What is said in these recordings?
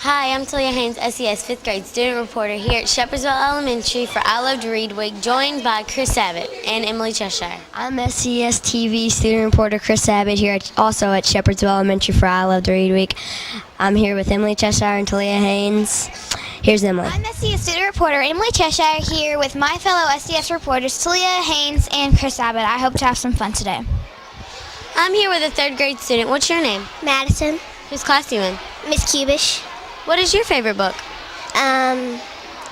Hi, I'm Tahlia Haynes, SES 5th grade student reporter here at Shepherdsville Elementary for I Love to Read Week, joined by Chris Abbott and Emily Cheshire. I'm SES-TV student reporter Chris Abbott here also at Shepherdsville Elementary for I Love to Read Week. I'm here with Emily Cheshire and Tahlia Haynes. Here's Emily. I'm SES student reporter Emily Cheshire here with my fellow SES reporters Tahlia Haynes and Chris Abbott. I hope to have some fun today. I'm here with a 3rd grade student. What's your name? Madison. Whose class are you in? Miss Cubish. What is your favorite book?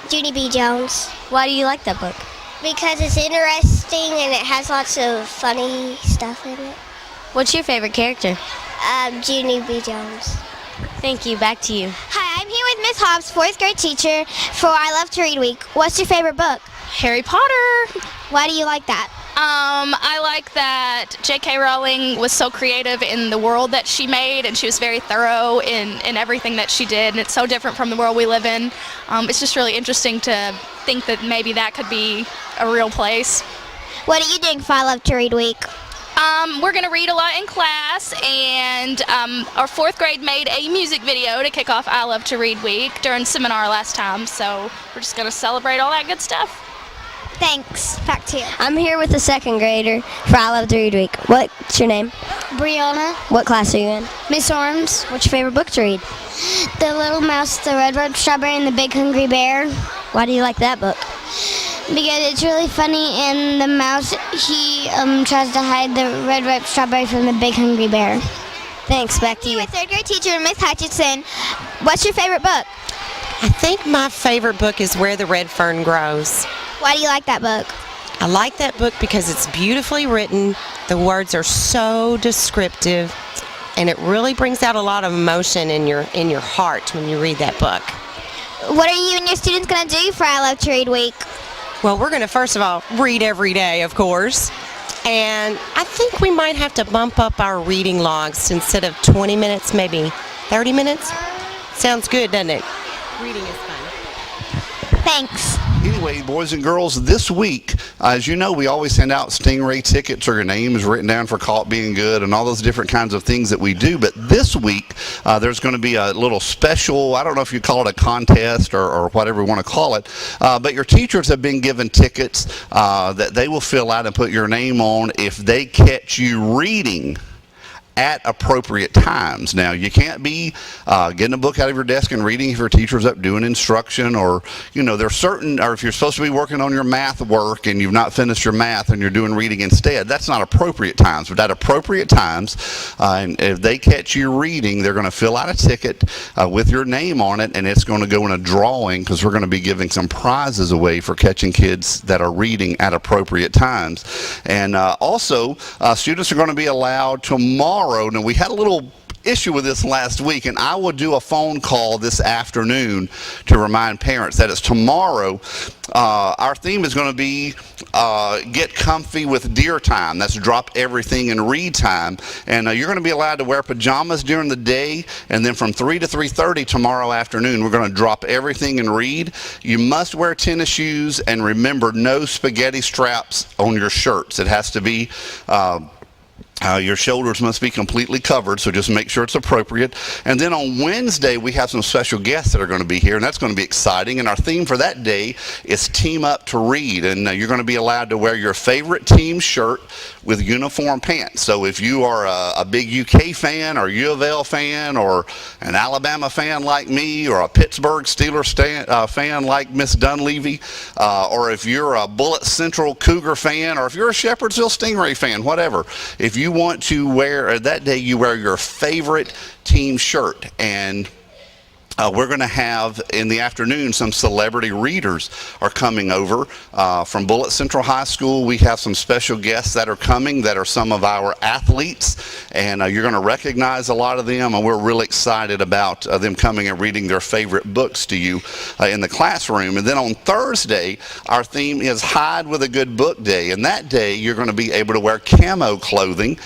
Judy B. Jones. Why do you like that book? Because it's interesting and it has lots of funny stuff in it. What's your favorite character? Judy B. Jones. Thank you. Back to you. Hi, I'm here with Miss Hobbs, 4th grade teacher for I Love to Read Week. What's your favorite book? Harry Potter. Why do you like that? I like that J.K. Rowling was so creative in the world that she made, and she was very thorough in everything that she did, and it's so different from the world we live in. It's just really interesting to think that maybe that could be a real place. What are you doing for I Love to Read Week? We're going to read a lot in class, and our 4th grade made a music video to kick off I Love to Read Week during seminar last time, so we're just going to celebrate all that good stuff. Thanks. Back to you. I'm here with a 2nd grader for I Love to Read Week. What's your name? Brianna. What class are you in? Miss Arms. What's your favorite book to read? The Little Mouse, the Red Ripe Strawberry, and the Big Hungry Bear. Why do you like that book? Because it's really funny, and the mouse, he tries to hide the red ripe strawberry from the big hungry bear. Thanks, back to you. My 3rd grade teacher, Miss Hutchinson. What's your favorite book? I think my favorite book is Where the Red Fern Grows. Why do you like that book? I like that book because it's beautifully written, the words are so descriptive, and it really brings out a lot of emotion in your heart when you read that book. What are you and your students going to do for I Love to Read Week? Well, we're going to first of all read every day, of course, and I think we might have to bump up our reading logs instead of 20 minutes, maybe 30 minutes. Sounds good, doesn't it? Reading is fun. Thanks. Anyway, boys and girls, this week, as you know, we always send out Stingray tickets or your name is written down for Caught Being Good and all those different kinds of things that we do. But this week, there's going to be a little special, I don't know if you call it a contest or whatever you want to call it, but your teachers have been given tickets that they will fill out and put your name on if they catch you reading at appropriate times. Now, you can't be getting a book out of your desk and reading if your teacher's up doing instruction, or, you know, there's certain, or if you're supposed to be working on your math work and you've not finished your math and you're doing reading instead, that's not appropriate times. But at appropriate times, and if they catch you reading, they're going to fill out a ticket with your name on it, and it's going to go in a drawing because we're going to be giving some prizes away for catching kids that are reading at appropriate times. And also, students are going to be allowed tomorrow. Now, we had a little issue with this last week, and I will do a phone call this afternoon to remind parents that it's tomorrow. Our theme is going to be Get Comfy with Deer Time. That's drop everything and read time. And you're going to be allowed to wear pajamas during the day, and then from 3 to 3:30 tomorrow afternoon, we're going to drop everything and read. You must wear tennis shoes, and remember, no spaghetti straps on your shirts. It has to be your shoulders must be completely covered, so just make sure it's appropriate. And then on Wednesday, we have some special guests that are going to be here, and that's going to be exciting. And our theme for that day is Team Up to Read. And you're going to be allowed to wear your favorite team shirt with uniform pants. So if you are a big UK fan or U of L fan or an Alabama fan like me or a Pittsburgh Steelers fan like Miss Dunleavy, or if you're a Bullitt Central Cougar fan, or if you're a Shepherdsville Stingray fan, whatever, if you want to wear, that day you wear your favorite team shirt. And we're going to have in the afternoon some celebrity readers are coming over from Bullitt Central High School. We have some special guests that are coming that are some of our athletes, and you're going to recognize a lot of them, and we're really excited about them coming and reading their favorite books to you in the classroom. And then on Thursday, our theme is Hide with a Good Book Day, and that day you're going to be able to wear camo clothing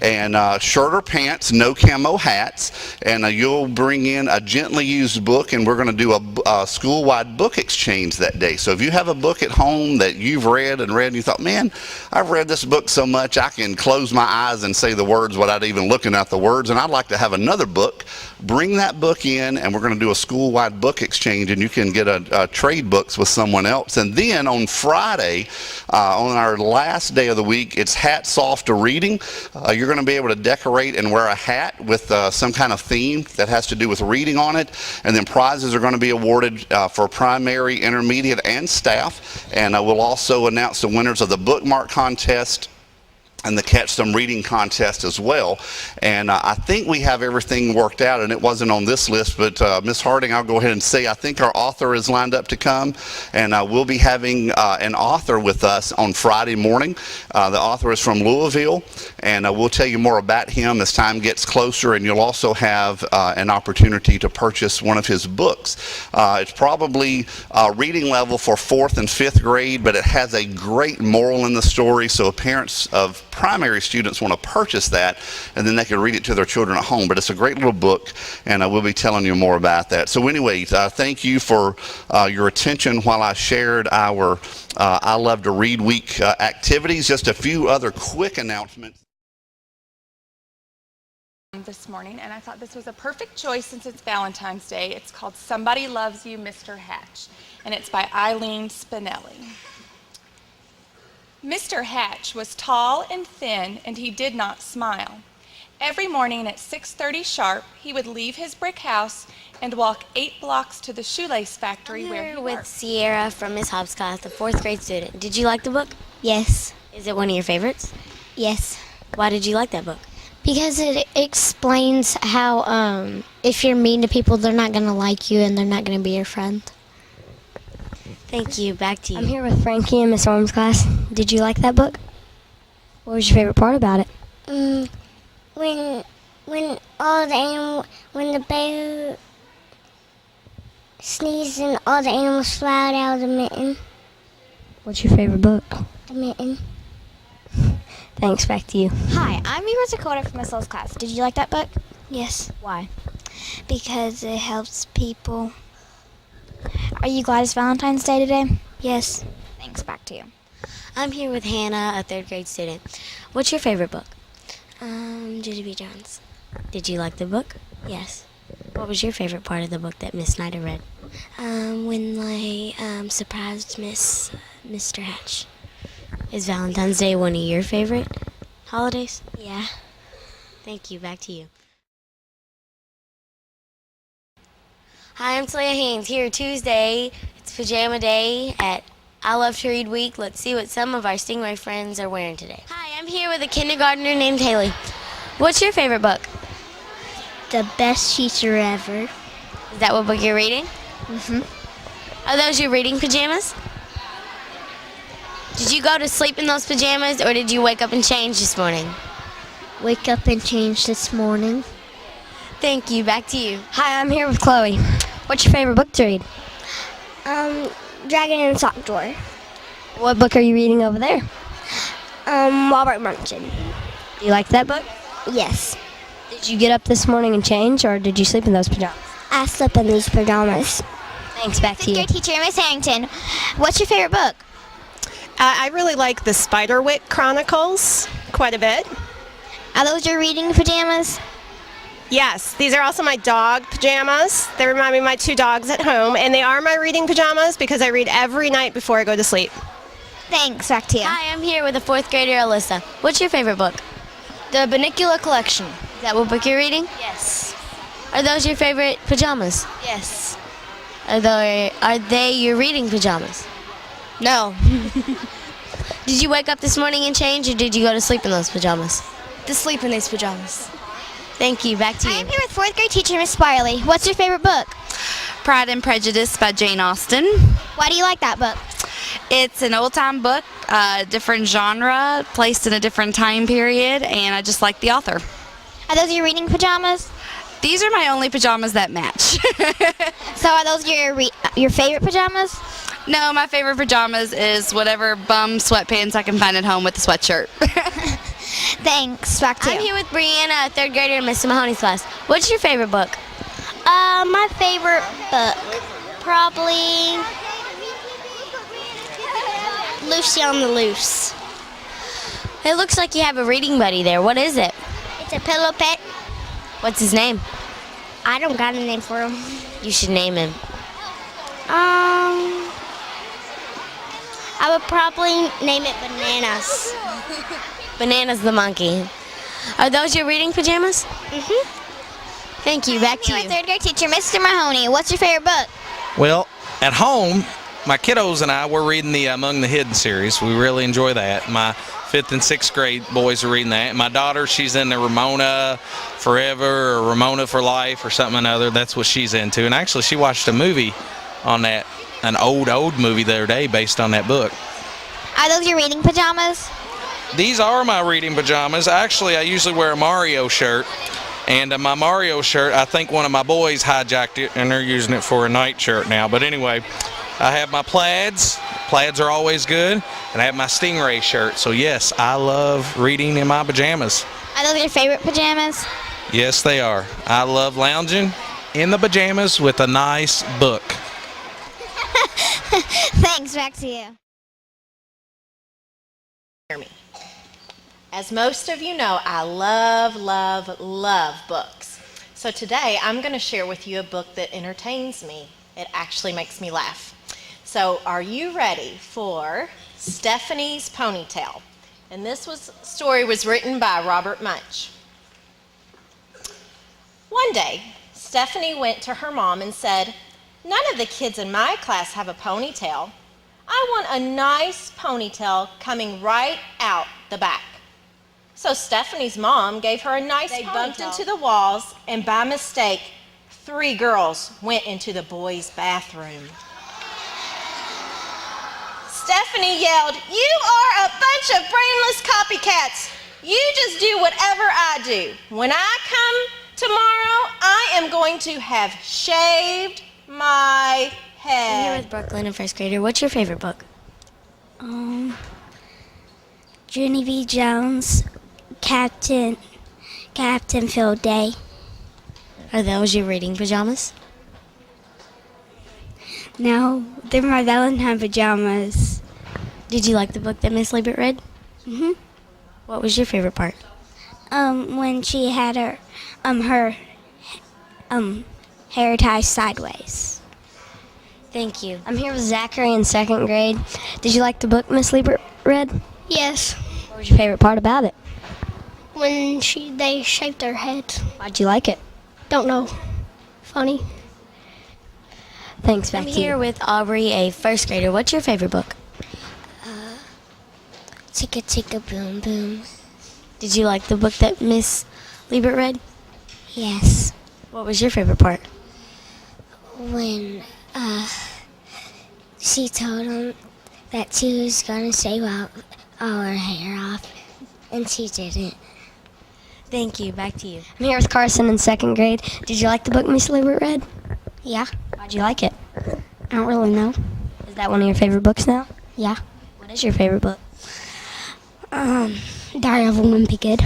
and shirt or pants, no camo hats, and you'll bring in a gently used used book, and we're going to do a school-wide book exchange that day. So if you have a book at home that you've read and you thought, man, I've read this book so much I can close my eyes and say the words without even looking at the words, and I'd like to have another book, bring that book in, and we're going to do a school-wide book exchange, and you can get a trade books with someone else. And then on Friday, on our last day of the week, it's hats off to reading. You're going to be able to decorate and wear a hat with some kind of theme that has to do with reading on it, and then prizes are going to be awarded for primary, intermediate, and staff. And we'll also announce the winners of the bookmark contest and the Catch Some Reading contest as well. And I think we have everything worked out, and it wasn't on this list, but Miss Harding, I'll go ahead and say I think our author is lined up to come, and we'll be having an author with us on Friday morning. The author is from Louisville, and we'll tell you more about him as time gets closer, and you'll also have an opportunity to purchase one of his books. It's probably reading level for 4th and 5th grade, but it has a great moral in the story, so parents of primary students want to purchase that, and then they can read it to their children at home. But it's a great little book, and we'll be telling you more about that. So anyway, thank you for your attention while I shared our I Love to Read Week activities. Just a few other quick announcements this morning, and I thought this was a perfect choice since it's Valentine's Day. It's called Somebody Loves You, Mr. Hatch, and it's by Eileen Spinelli. Mr. Hatch was tall and thin, and he did not smile. Every morning at 6:30 sharp, he would leave his brick house and walk 8 blocks to the shoelace factory where he with worked. Sierra from Miss Hobbs' class, the 4th grade student. Did you like the book? Yes. Is it one of your favorites? Yes. Why did you like that book? Because it explains how if you're mean to people, they're not going to like you and they're not going to be your friend. Thank you. Back to you. I'm here with Frankie in Miss Orm's class. Did you like that book? What was your favorite part about it? When the bear sneezed and all the animals fly out of the mitten. What's your favorite book? The mitten. Thanks, back to you. Hi, I'm Eva Dakota from Miss L's class. Did you like that book? Yes. Why? Because it helps people. Are you glad it's Valentine's Day today? Yes. Thanks, back to you. I'm here with Hannah, a 3rd grade student. What's your favorite book? Judy B. Jones. Did you like the book? Yes. What was your favorite part of the book that Miss Snyder read? When they surprised Mr. Hatch. Is Valentine's Day one of your favorite holidays? Yeah. Thank you. Back to you. Hi, I'm Tahlia Haynes here Tuesday. It's pajama day at I Love to Read Week. Let's see what some of our Stingray friends are wearing today. Hi, I'm here with a kindergartner named Haley. What's your favorite book? The Best Teacher Ever. Is that what book you're reading? Are those your reading pajamas? Did you go to sleep in those pajamas, or did you wake up and change this morning? Wake up and change this morning. Thank you. Back to you. Hi, I'm here with Chloe. What's your favorite book to read? Dragon in the Sock Drawer. What book are you reading over there? Robert Munchin. Do you like that book? Yes. Did you get up this morning and change, or did you sleep in those pajamas? I slept in these pajamas. Thanks, back to you. Good teacher, Miss Harrington. What's your favorite book? I really like the Spiderwick Chronicles quite a bit. Are those your reading pajamas? Yes, these are also my dog pajamas. They remind me of my 2 dogs at home, and they are my reading pajamas because I read every night before I go to sleep. Thanks, back to you. Hi, I'm here with a 4th grader, Alyssa. What's your favorite book? The Bunnicula Collection. Is that what book you're reading? Yes. Are those your favorite pajamas? Yes. Are they your reading pajamas? No. Did you wake up this morning and change, or did you go to sleep in those pajamas? To sleep in these pajamas. Thank you. Back to you. I'm here with 4th grade teacher, Miss Sparley. What's your favorite book? Pride and Prejudice by Jane Austen. Why do you like that book? It's an old-time book, different genre, placed in a different time period, and I just like the author. Are those your reading pajamas? These are my only pajamas that match. So are those your favorite pajamas? No, my favorite pajamas is whatever bum sweatpants I can find at home with a sweatshirt. Thanks. Back to you. I'm here with Brianna, a 3rd grader in Mr. Mahoney's class. What's your favorite book? My favorite book, probably Lucy on the Loose. It looks like you have a reading buddy there. What is it? It's a pillow pet. What's his name? I don't got a name for him. You should name him. I would probably name it Bananas. Banana's the monkey. Are those your reading pajamas? Mm-hmm. Thank you. Back to My you. third grade teacher, Mr. Mahoney. What's your favorite book? Well, at home, my kiddos and I, we're reading the Among the Hidden series. We really enjoy that. My 5th and 6th grade boys are reading that. My daughter, she's in the Ramona Forever or Ramona for Life or something or another. That's what she's into. And actually, she watched a movie on that, an old movie the other day based on that book. Are those your reading pajamas? These are my reading pajamas. Actually, I usually wear a Mario shirt. And my Mario shirt, I think one of my boys hijacked it, and they're using it for a night shirt now. But anyway, I have my plaids. Plaids are always good. And I have my Stingray shirt. So, yes, I love reading in my pajamas. Are those your favorite pajamas? Yes, they are. I love lounging in the pajamas with a nice book. Thanks, back to you. As most of you know, I love, love, love books. So today I'm going to share with you a book that entertains me. It actually makes me laugh. So are you ready for Stephanie's Ponytail? And this story was written by Robert Munch. One day, Stephanie went to her mom and said, "None of the kids in my class have a ponytail. I want a nice ponytail coming right out the back." So Stephanie's mom gave her a nice ponytail. They bumped into the walls, and by mistake, 3 girls went into the boys' bathroom. Stephanie yelled, "You are a bunch of brainless copycats. You just do whatever I do. When I come tomorrow, I am going to have shaved my head." I'm here with Brooklyn, a 1st grader. What's your favorite book? Junie V. Jones, Captain Field Day. Are those your reading pajamas? No, they're my Valentine pajamas. Did you like the book that Miss Liebert read? Mm-hmm. What was your favorite part? When she had her hair tied sideways. Thank you. I'm here with Zachary in 2nd grade. Did you like the book Miss Liebert read? Yes, What was your favorite part about it? when they shaved their heads. Why'd you like it? Don't know. Funny. Thanks, back I'm to here you. with Aubrey, a 1st grader. What's your favorite book? Ticka ticka boom boom. Did you like the book that Miss Liebert read? Yes. What was your favorite part? When she told him that she was gonna shave all her hair off, and she didn't. Thank you. Back to you. I'm here with Carson in 2nd grade. Did you like the book Miss Liebert read? Yeah. Why'd you like it? I don't really know. Is that one of your favorite books now? Yeah. What is your favorite book? Diary of a Wimpy Kid.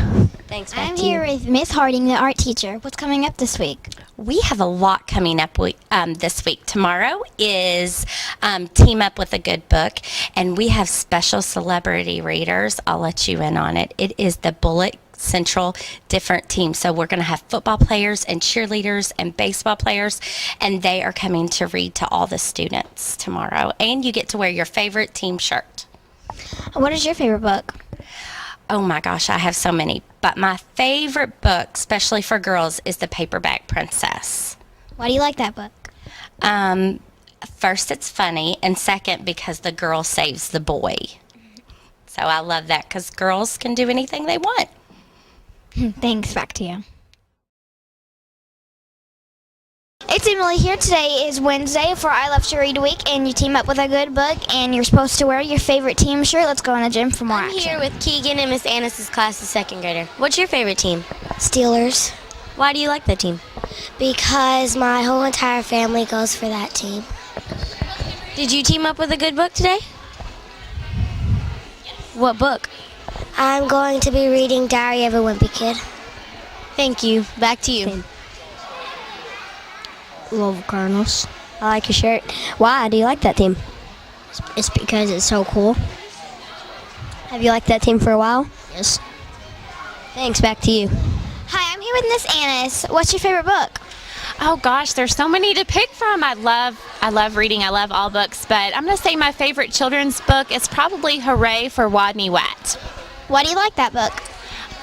Thanks, back I'm to you. here with Miss Harding, the art teacher. What's coming up this week? We have a lot coming up this week. Tomorrow is Team Up with a Good Book, and we have special celebrity readers. I'll let you in on it. It is the Bullet Central different teams. So we're going to have football players and cheerleaders and baseball players, and they are coming to read to all the students tomorrow. And you get to wear your favorite team shirt. What is your favorite book? Oh my gosh, I have so many. But my favorite book, especially for girls, is The Paperback Princess. Why do you like that book? First, it's funny, and second, because the girl saves the boy. So I love that because girls can do anything they want. Thanks, back to you. It's Emily here. Today is Wednesday for I Love to Read Week, and you team up with a good book, and you're supposed to wear your favorite team shirt. Let's go in the gym for more I'm action. here with Keegan and Miss Annis's class, the 2nd grader. What's your favorite team? Steelers. Why do you like that team? Because my whole entire family goes for that team. Did you team up with a good book today? What book? I'm going to be reading Diary of a Wimpy Kid. Thank you. Back to you. Louisville Cardinals. I like your shirt. Why do you like that team? It's because it's so cool. Have you liked that team for a while? Yes. Thanks, back to you. Hi, I'm here with Miss Annis. What's your favorite book? Oh gosh, there's so many to pick from. I love reading. I love all books, but I'm going to say my favorite children's book is probably Hooray for Wadney Wat. Why do you like that book?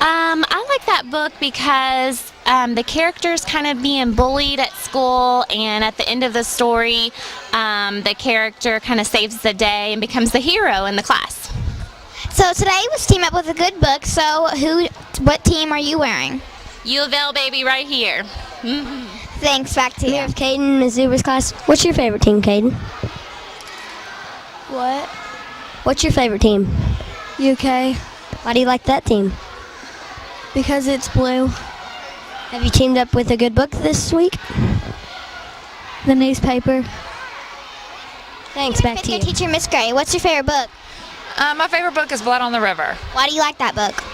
I like that book because the character's kind of being bullied at school, and at the end of the story, the character kind of saves the day and becomes the hero in the class. So today was Team Up with a Good Book. So what team are you wearing? U of L, baby, right here. Thanks, back to you. Here's Caden, Ms. Zuber's class. What's your favorite team, Caden? What? What's your favorite team? UK. Why do you like that team? Because it's blue. Have you teamed up with a good book this week? The newspaper. Thanks, back to you. Fifth grade teacher, Miss Gray. What's your favorite book? My favorite book is Blood on the River. Why do you like that book?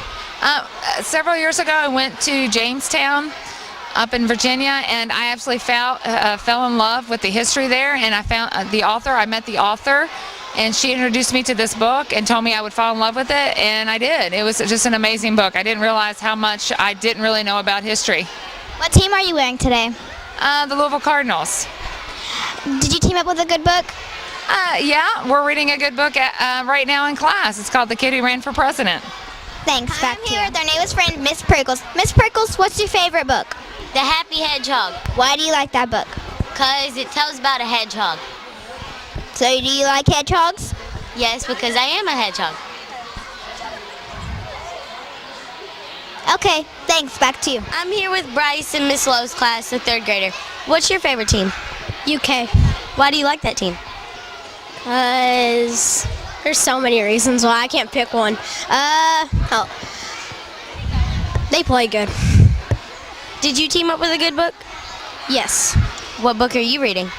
Several years ago, I went to Jamestown up in Virginia, and I absolutely fell in love with the history there, and I found the author. I met the author, and she introduced me to this book and told me I would fall in love with it, and I did. It was just an amazing book. I didn't realize how much I didn't really know about history. What team are you wearing today? The Louisville Cardinals. Did you team up with a good book? Yeah, we're reading a good book right now in class. It's called The Kid Who Ran for President. Thanks, back to you. I'm here with our newest friend, Miss Prickles. Miss Prickles, what's your favorite book? The Happy Hedgehog. Why do you like that book? Because it tells about a hedgehog. So do you like hedgehogs? Yes, because I am a hedgehog. Okay, thanks, back to you. I'm here with Bryce in Miss Lowe's class, the third grader. What's your favorite team? UK. Why do you like that team? Because there's so many reasons why I can't pick one. They play good. Did you team up with a good book? Yes. What book are you reading?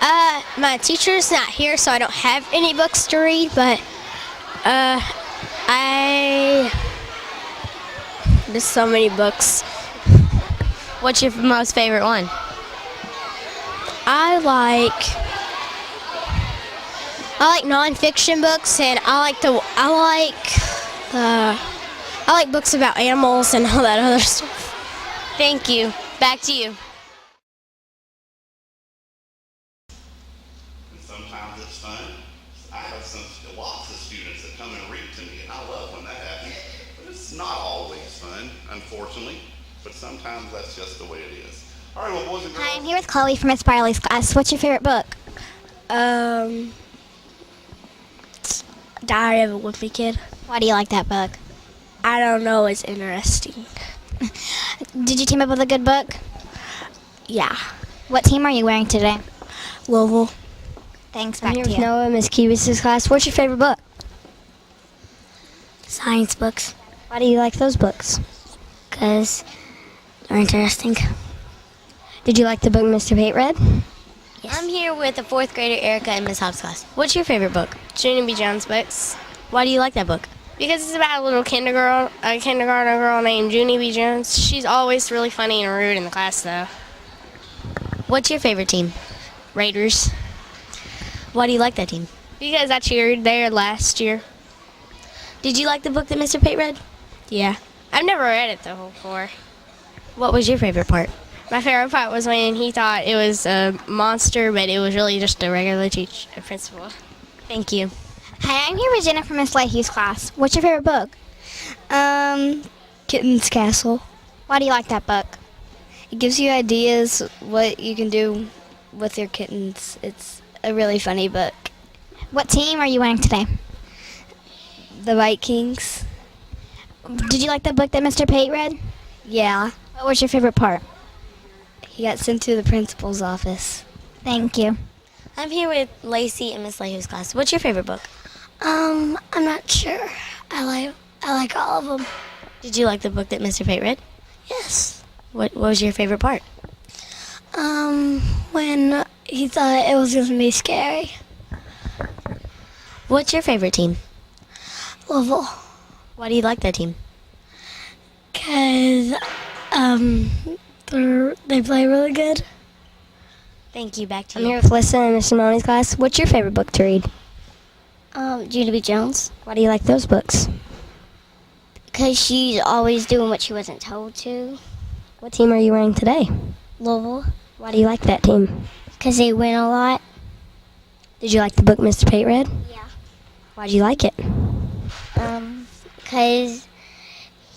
My teacher's not here, so I don't have any books to read, but there's so many books. What's your most favorite one? I like nonfiction books, and I like books about animals and all that other stuff. Thank you. Back to you. Sometimes it's fun. I have lots of students that come and read to me, and I love when that happens. But it's not always fun, unfortunately. But sometimes that's just the way it is. All right, well, boys and girls. Hi, I'm here with Chloe from Miss Barley's class. What's your favorite book? Diary of a Wimpy Kid. Why do you like that book? I don't know. It's interesting. Did you team up with a good book? Yeah. What team are you wearing today? Louisville. Thanks, I'm back here to with you. Noah, Miss Kiewis' class. What's your favorite book? Science books. Why do you like those books? Because they're interesting. Did you like the book Mr. Pate read? Yes. I'm here with the fourth grader Erica in Miss Hobbs' class. What's your favorite book? Junie B. Jones books. Why do you like that book? Because it's about a little kindergarten girl named Junie B. Jones. She's always really funny and rude in the class, though. What's your favorite team? Raiders. Why do you like that team? Because I cheered there last year. Did you like the book that Mr. Pate read? Yeah. I've never read it though before. What was your favorite part? My favorite part was when he thought it was a monster, but it was really just a regular principal. Thank you. Hi, I'm here with Jenna from Miss Leahy's class. What's your favorite book? Kitten's Castle. Why do you like that book? It gives you ideas what you can do with your kittens. It's a really funny book. What team are you wearing today? The Vikings. Did you like the book that Mr. Pate read? Yeah. What was your favorite part? He got sent to the principal's office. Thank you. I'm here with Lacey in Miss Leahy's class. What's your favorite book? I'm not sure. I like all of them. Did you like the book that Mr. Pate read? Yes. What was your favorite part? When he thought it was going to be scary. What's your favorite team? Louisville. Why do you like that team? Because they play really good. Thank you. Back to I'm you. here with Lisa in Mr. Mahoney's class. What's your favorite book to read? Judah B. Jones. Why do you like those books? Because she's always doing what she wasn't told to. What team are you wearing today? Louisville. Why do you like that team? Because they win a lot. Did you like the book Mr. Pate read? Yeah. Why do you like it? Because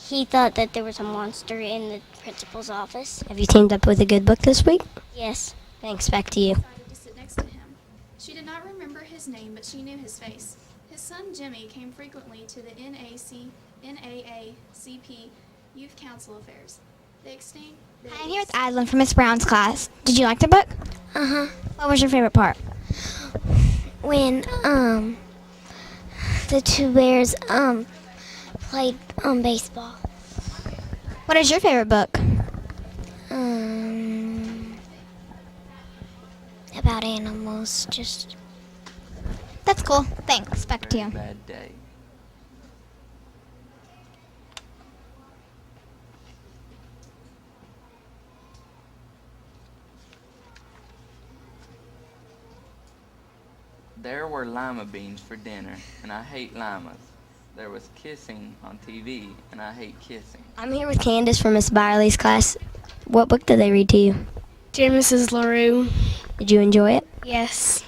he thought that there was a monster in the principal's office. Have you teamed up with a good book this week? Yes. Thanks. Back to you. Decided to sit next to him. She did not remember his name, but she knew his face. His son Jimmy came frequently to the NAACP Youth Council Affairs. Hi, I'm here with Adlin from Miss Brown's class. Did you like the book? Uh-huh. What was your favorite part? When, the two bears, played, baseball. What is your favorite book? About animals, just... That's cool. Thanks. Back to you. Bad day. There were lima beans for dinner, and I hate limas. There was kissing on TV, and I hate kissing. I'm here with Candace from Miss Byerly's class. What book did they read to you? Dear Mrs. LaRue. Did you enjoy it? Yes.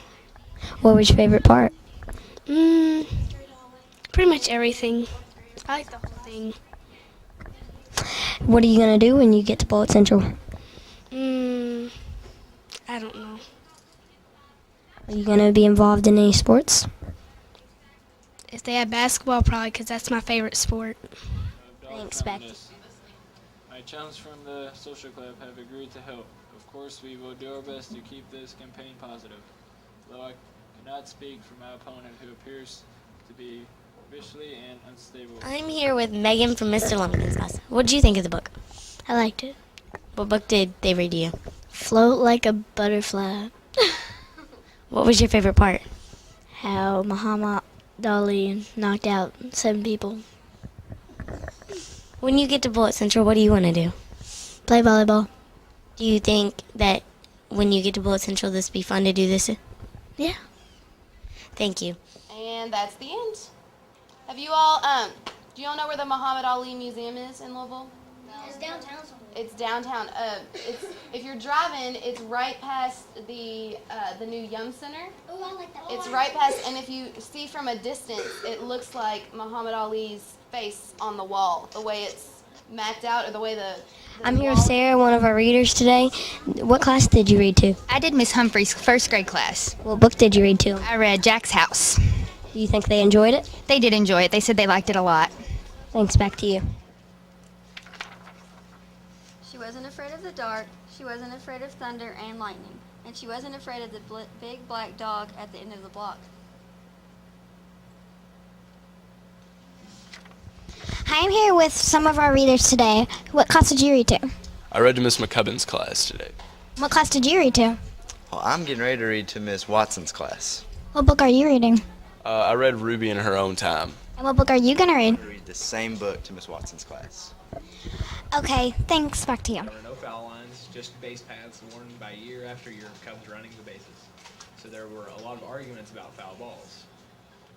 What was your favorite part? Pretty much everything. I like the whole thing. What are you going to do when you get to Bullitt Central? I don't know. Are you going to be involved in any sports? If they have basketball, probably, because that's my favorite sport. Thanks, Beck. My chums from the social club have agreed to help. Of course, we will do our best to keep this campaign positive. Though I cannot speak for my opponent, who appears to be vicious and unstable. I'm here with Megan from Mr. Lumpkin's class. What did you think of the book? I liked it. What book did they read to you? Float like a butterfly. What was your favorite part? How Muhammad Ali knocked out 7 people. When you get to Bullitt Central, what do you want to do? Play volleyball. Do you think that when you get to Bullitt Central, this would be fun to do this? Yeah. Thank you. And that's the end. Have you all, do you all know where the Muhammad Ali Museum is in Louisville? No. It's downtown somewhere. It's downtown. If you're driving, it's right past the new Yum Center. Oh, I like that. It's right past, and if you see from a distance, it looks like Muhammad Ali's face on the wall, the way it's mapped out, or the way the I'm here with Sarah, one of our readers today. What class did you read to? I did Miss Humphrey's first grade class. What book did you read to? I read Jack's House. Do you think they enjoyed it? They did enjoy it. They said they liked it a lot. Thanks, back to you. She wasn't afraid of the dark, she wasn't afraid of thunder and lightning, and she wasn't afraid of the big black dog at the end of the block. Hi, I'm here with some of our readers today. What class did you read to? I read to Miss McCubbin's class today. What class did you read to? Well, I'm getting ready to read to Miss Watson's class. What book are you reading? I read Ruby in Her Own Time. And what book are you going to read? I read the same book to Miss Watson's class. Okay, thanks. Back to you. There were no foul lines, just base paths worn by year after year of Cubs running the bases. So there were a lot of arguments about foul balls.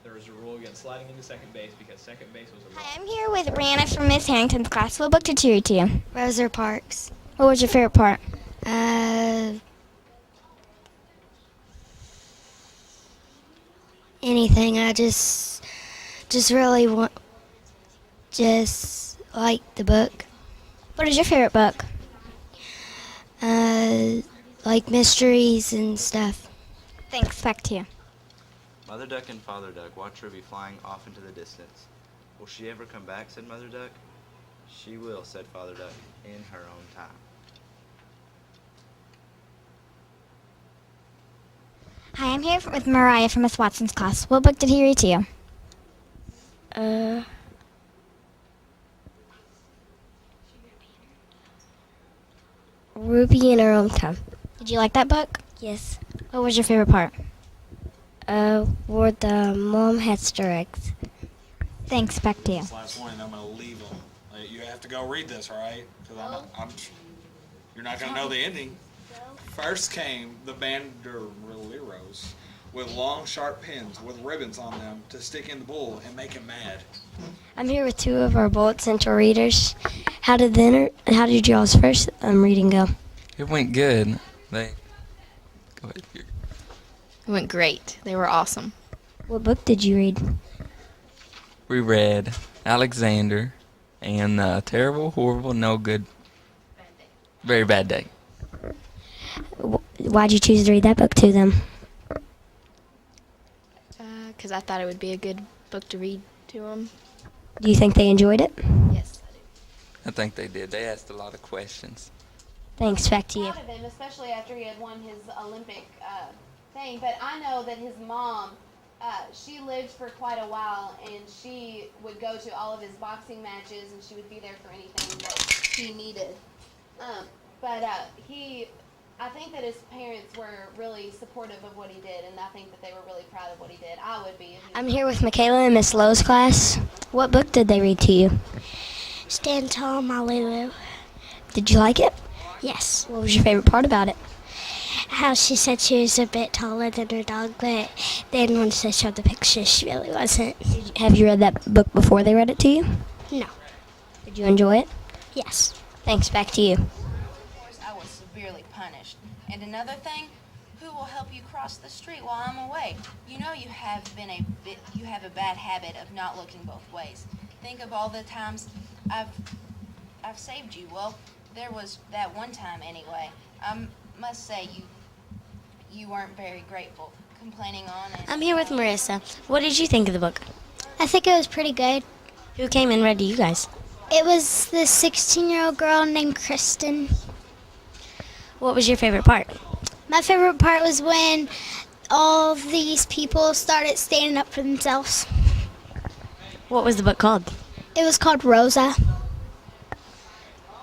There was a rule against sliding into second base because second base was a rule. Hi, I'm here with Brianna from Miss Harrington's class. What book did you read to you? Rosa Parks. What was your favorite part? Anything. I just really like the book. What is your favorite book? Like mysteries and stuff. Thanks. Back to you. Mother Duck and Father Duck watch Ruby flying off into the distance. Will she ever come back, said Mother Duck. She will, said Father Duck, in her own time. Hi, I'm here with Mariah from Miss Watson's class. What book did he read to you? Ruby in Her Own Time. Did you like that book? Yes. What was your favorite part? Where the mom had Star eggs. Thanks. Back to you. This last one, I'm going to leave them. You have to go read this, all right? Because you're not going to know the ending. First came the banderilleros with long, sharp pins with ribbons on them to stick in the bull and make him mad. I'm here with two of our Bullet Central readers. How did y'all's first reading go? It went good. Go ahead. It went great. They were awesome. What book did you read? We read Alexander and Terrible, Horrible, No Good, Very Bad Day. Why'd you choose to read that book to them? Because I thought it would be a good book to read to them. Do you think they enjoyed it? Yes, I do. I think they did. They asked a lot of questions. Thanks, back to you. Proud of him, especially after he had won his Olympic thing. But I know that his mom, she lived for quite a while, and she would go to all of his boxing matches, and she would be there for anything that he needed. I think that his parents were really supportive of what he did, and I think that they were really proud of what he did. I would be. I'm here with Michaela in Miss Lowe's class. What book did they read to you? Stand Tall, My Lulu. Did you like it? Yes. What was your favorite part about it? How she said she was a bit taller than her dog, but then once they showed the picture, she really wasn't. Have you read that book before they read it to you? No. Did you enjoy it? Yes. Thanks, back to you. I was severely punished. And another thing, who will help you cross the street while I'm away? You know you have a bad habit of not looking both ways. Think of all the times I've saved you. Well, there was that one time anyway. I must say you weren't very grateful, complaining on it. I'm here with Marissa. What did you think of the book? I think it was pretty good. Who came and read to you guys? It was this 16-year-old girl named Kristen. What was your favorite part? My favorite part was when all of these people started standing up for themselves. What was the book called? It was called Rosa.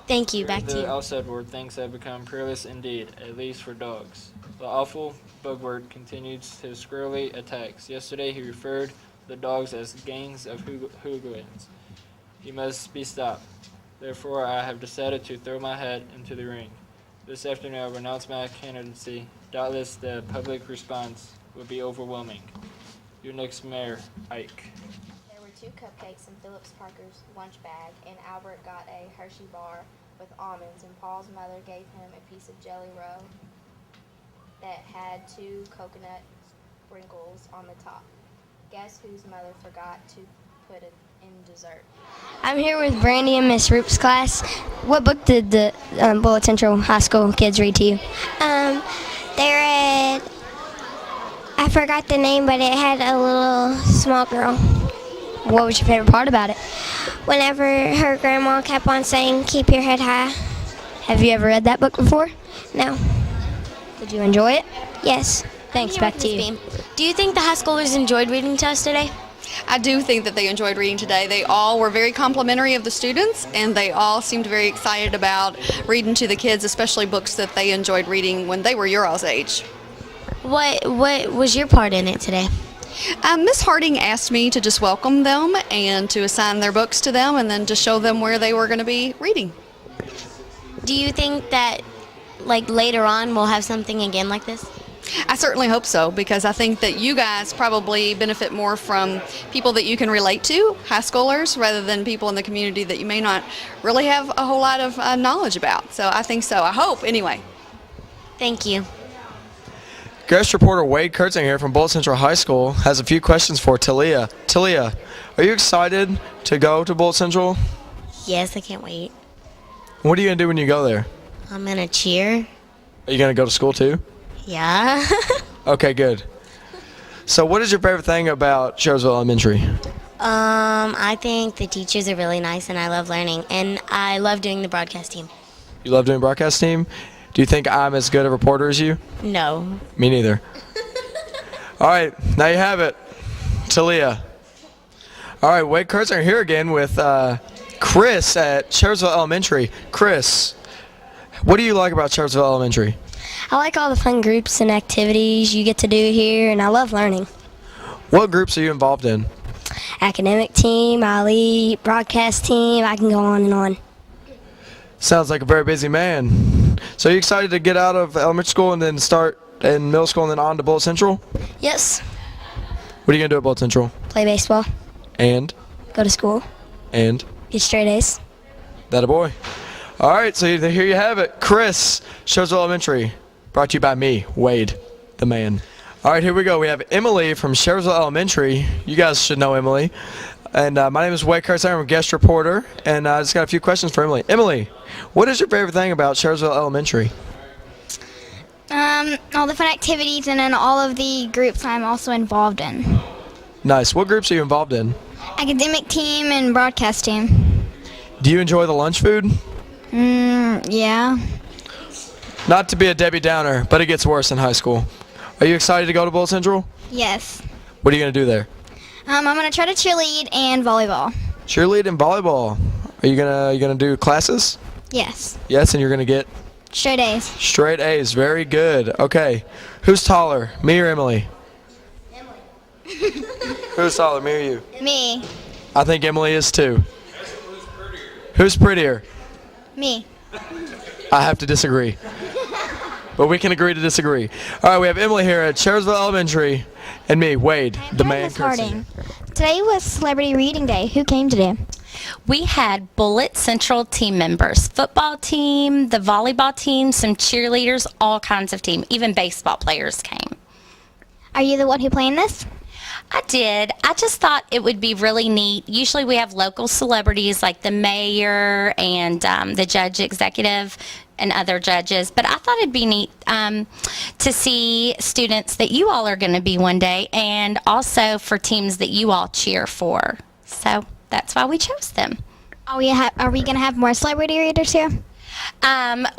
Thank you. Back to you. The outside word things have become peerless indeed, at least for dogs. The awful bugwort continues his squirrely attacks. Yesterday he referred to the dogs as gangs of hooligans. He must be stopped. Therefore I have decided to throw my hat into the ring. This afternoon I will announce my candidacy. Doubtless the public response will be overwhelming. Your next mayor, Ike. There were 2 cupcakes in Phillips Parker's lunch bag, and Albert got a Hershey bar with almonds, and Paul's mother gave him a piece of Jelly Roll that had 2 coconut sprinkles on the top. Guess whose mother forgot to put it in dessert? I'm here with Brandy in Miss Roop's class. What book did the Bullet Central High School kids read to you? They read, I forgot the name, but it had a little small girl. What was your favorite part about it? Whenever her grandma kept on saying, keep your head high. Have you ever read that book before? No. Did you enjoy it? Yes. Thanks, back to you. Do you think the high schoolers enjoyed reading to us today? I do think that they enjoyed reading today. They all were very complimentary of the students, and they all seemed very excited about reading to the kids, especially books that they enjoyed reading when they were your all's age. What was your part in it today? Miss Harding asked me to just welcome them and to assign their books to them and then to show them where they were going to be reading. Do you think that later on we'll have something again like this? I certainly hope so, because I think that you guys probably benefit more from people that you can relate to, high schoolers, rather than people in the community that you may not really have a whole lot of knowledge about. So I think so. I hope, anyway. Thank you. Guest reporter Wade Kurtzing here from Bullet Central High School has a few questions for Tahlia. Tahlia, are you excited to go to Bullet Central? Yes, I can't wait. What are you going to do when you go there? I'm going to cheer. Are you going to go to school too? Yeah. Okay, good. So what is your favorite thing about Shepherdsville Elementary? I think the teachers are really nice and I love learning, and I love doing the broadcast team. You love doing broadcast team? Do you think I'm as good a reporter as you? No. Me neither. All right, now you have it. Tahlia. All right, Wade Kurtzer here again with Chris at Shepherdsville Elementary. Chris, what do you like about Shepherdsville Elementary? I like all the fun groups and activities you get to do here, and I love learning. What groups are you involved in? Academic team, I lead, broadcast team, I can go on and on. Sounds like a very busy man. So are you excited to get out of elementary school and then start in middle school and then on to Bullitt Central? Yes. What are you going to do at Bullitt Central? Play baseball. And? Go to school. And? Get straight A's. That a boy. All right, so here you have it. Chris, Shepherdsville Elementary. Brought to you by me, Wade, the man. All right, here we go. We have Emily from Shepherdsville Elementary. You guys should know Emily. And my name is Wade Kurtz. I'm a guest reporter, and I just got a few questions for Emily. Emily, what is your favorite thing about Shepherdsville Elementary? All the fun activities and then all of the groups I'm also involved in. Nice. What groups are you involved in? Academic team and broadcast team. Do you enjoy the lunch food? Yeah. Not to be a Debbie Downer, but it gets worse in high school. Are you excited to go to Bullitt Central? Yes. What are you going to do there? I'm going to try to cheerlead and volleyball. Cheerlead and volleyball. Are you gonna do classes? Yes. Yes, and you're gonna get straight A's. Straight A's. Very good. Okay. Who's taller, me or Emily? Emily. Who's taller, me or you? Me. I think Emily is too. Who's prettier? Me. I have to disagree. But we can agree to disagree. All right, we have Emily here at Shepherdsville Elementary, and me, Wade, the man. Today was Celebrity Reading Day. Who came today? We had Bullitt Central team members, football team, the volleyball team, some cheerleaders, all kinds of team. Even baseball players came. Are you the one who planned this? I did. I just thought it would be really neat. Usually we have local celebrities like the mayor and the judge executive and other judges, but I thought it'd be neat to see students that you all are going to be one day, and also for teams that you all cheer for. So that's why we chose them. Are we going to have more celebrity readers here?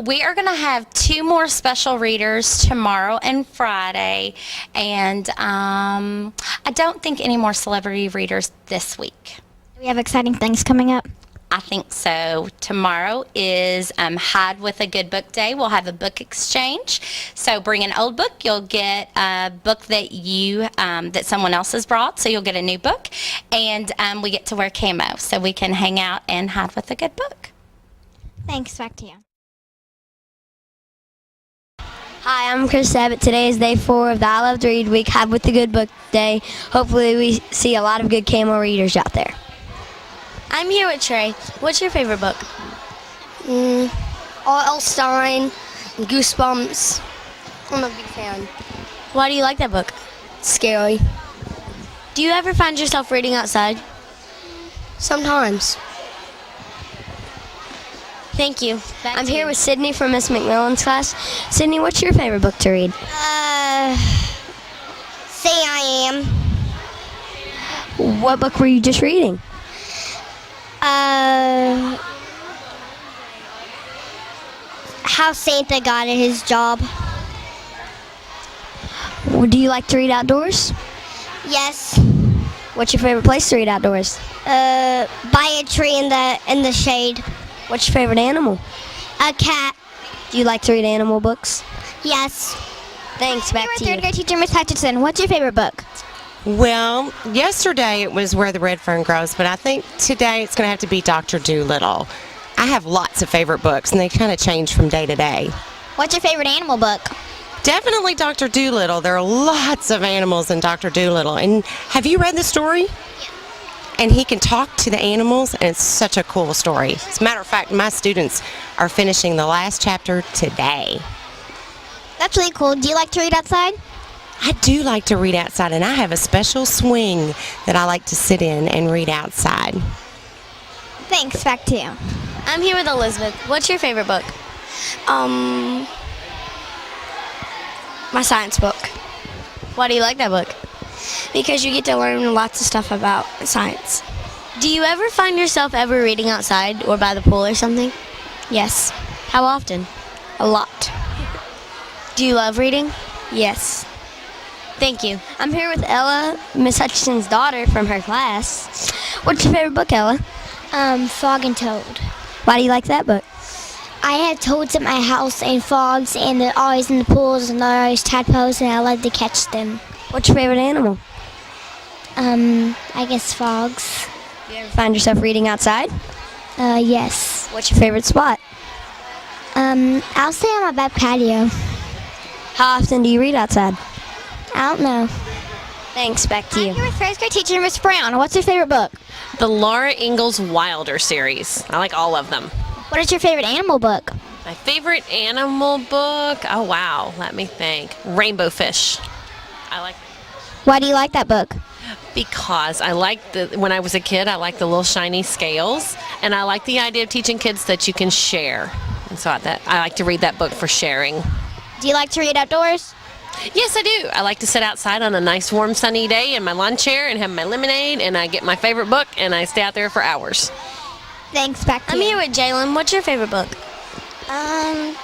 We are going to have 2 more special readers tomorrow and Friday, and I don't think any more celebrity readers this week. Do we have exciting things coming up? I think so. Tomorrow is Hide with a Good Book Day. We'll have a book exchange. So bring an old book. You'll get a book that that someone else has brought. So you'll get a new book. And we get to wear camo so we can hang out and hide with a good book. Thanks. Back to you. Hi, I'm Chris Abbott. Today is day 4 of the I Love to Read Week, Hide with the Good Book Day. Hopefully we see a lot of good camo readers out there. I'm here with Trey. What's your favorite book? R.L. Stein, Goosebumps. I'm a big fan. Why do you like that book? Scary. Do you ever find yourself reading outside? Sometimes. Thank you. I'm here with Sydney from Miss McMillan's class. Sydney, what's your favorite book to read? Say I Am. What book were you just reading? How Santa got at his job. Do you like to read outdoors? Yes. What's your favorite place to read outdoors? By a tree in the shade. What's your favorite animal? A cat. Do you like to read animal books? Yes. Thanks. Back to you. Third grade teacher, Miss Hutchinson. What's your favorite book? Well, yesterday it was Where the Red Fern Grows, but I think today it's going to have to be Dr. Dolittle. I have lots of favorite books, and they kind of change from day to day. What's your favorite animal book? Definitely Dr. Dolittle. There are lots of animals in Dr. Dolittle. And have you read the story? Yeah. And he can talk to the animals, and it's such a cool story. As a matter of fact, my students are finishing the last chapter today. That's really cool. Do you like to read outside? I do like to read outside, and I have a special swing that I like to sit in and read outside. Thanks. Back to you. I'm here with Elizabeth. What's your favorite book? My science book. Why do you like that book? Because you get to learn lots of stuff about science. Do you ever find yourself ever reading outside or by the pool or something? Yes. How often? A lot. Do you love reading? Yes. Thank you. I'm here with Ella, Miss Hutchinson's daughter from her class. What's your favorite book, Ella? Frog and Toad. Why do you like that book? I have toads at my house and frogs, and they're always in the pools and they're always tadpoles, and I like to catch them. What's your favorite animal? I guess frogs. Do you ever find yourself reading outside? Yes. What's your favorite spot? I'll stay on my back patio. How often do you read outside? I don't know. Thanks, back to I'm you. here with first grade teacher Miss Brown. What's your favorite book? The Laura Ingalls Wilder series. I like all of them. What is your favorite animal book? My favorite animal book? Oh, wow. Let me think. Rainbow Fish. I like Why do you like that book? because I like when I was a kid, I liked the little shiny scales, and I like the idea of teaching kids that you can share. And so I like to read that book for sharing. Do you like to read outdoors? Yes, I do. I like to sit outside on a nice, warm, sunny day in my lawn chair and have my lemonade, and I get my favorite book, and I stay out there for hours. Thanks, back to I'm you. here with Jalen. What's your favorite book?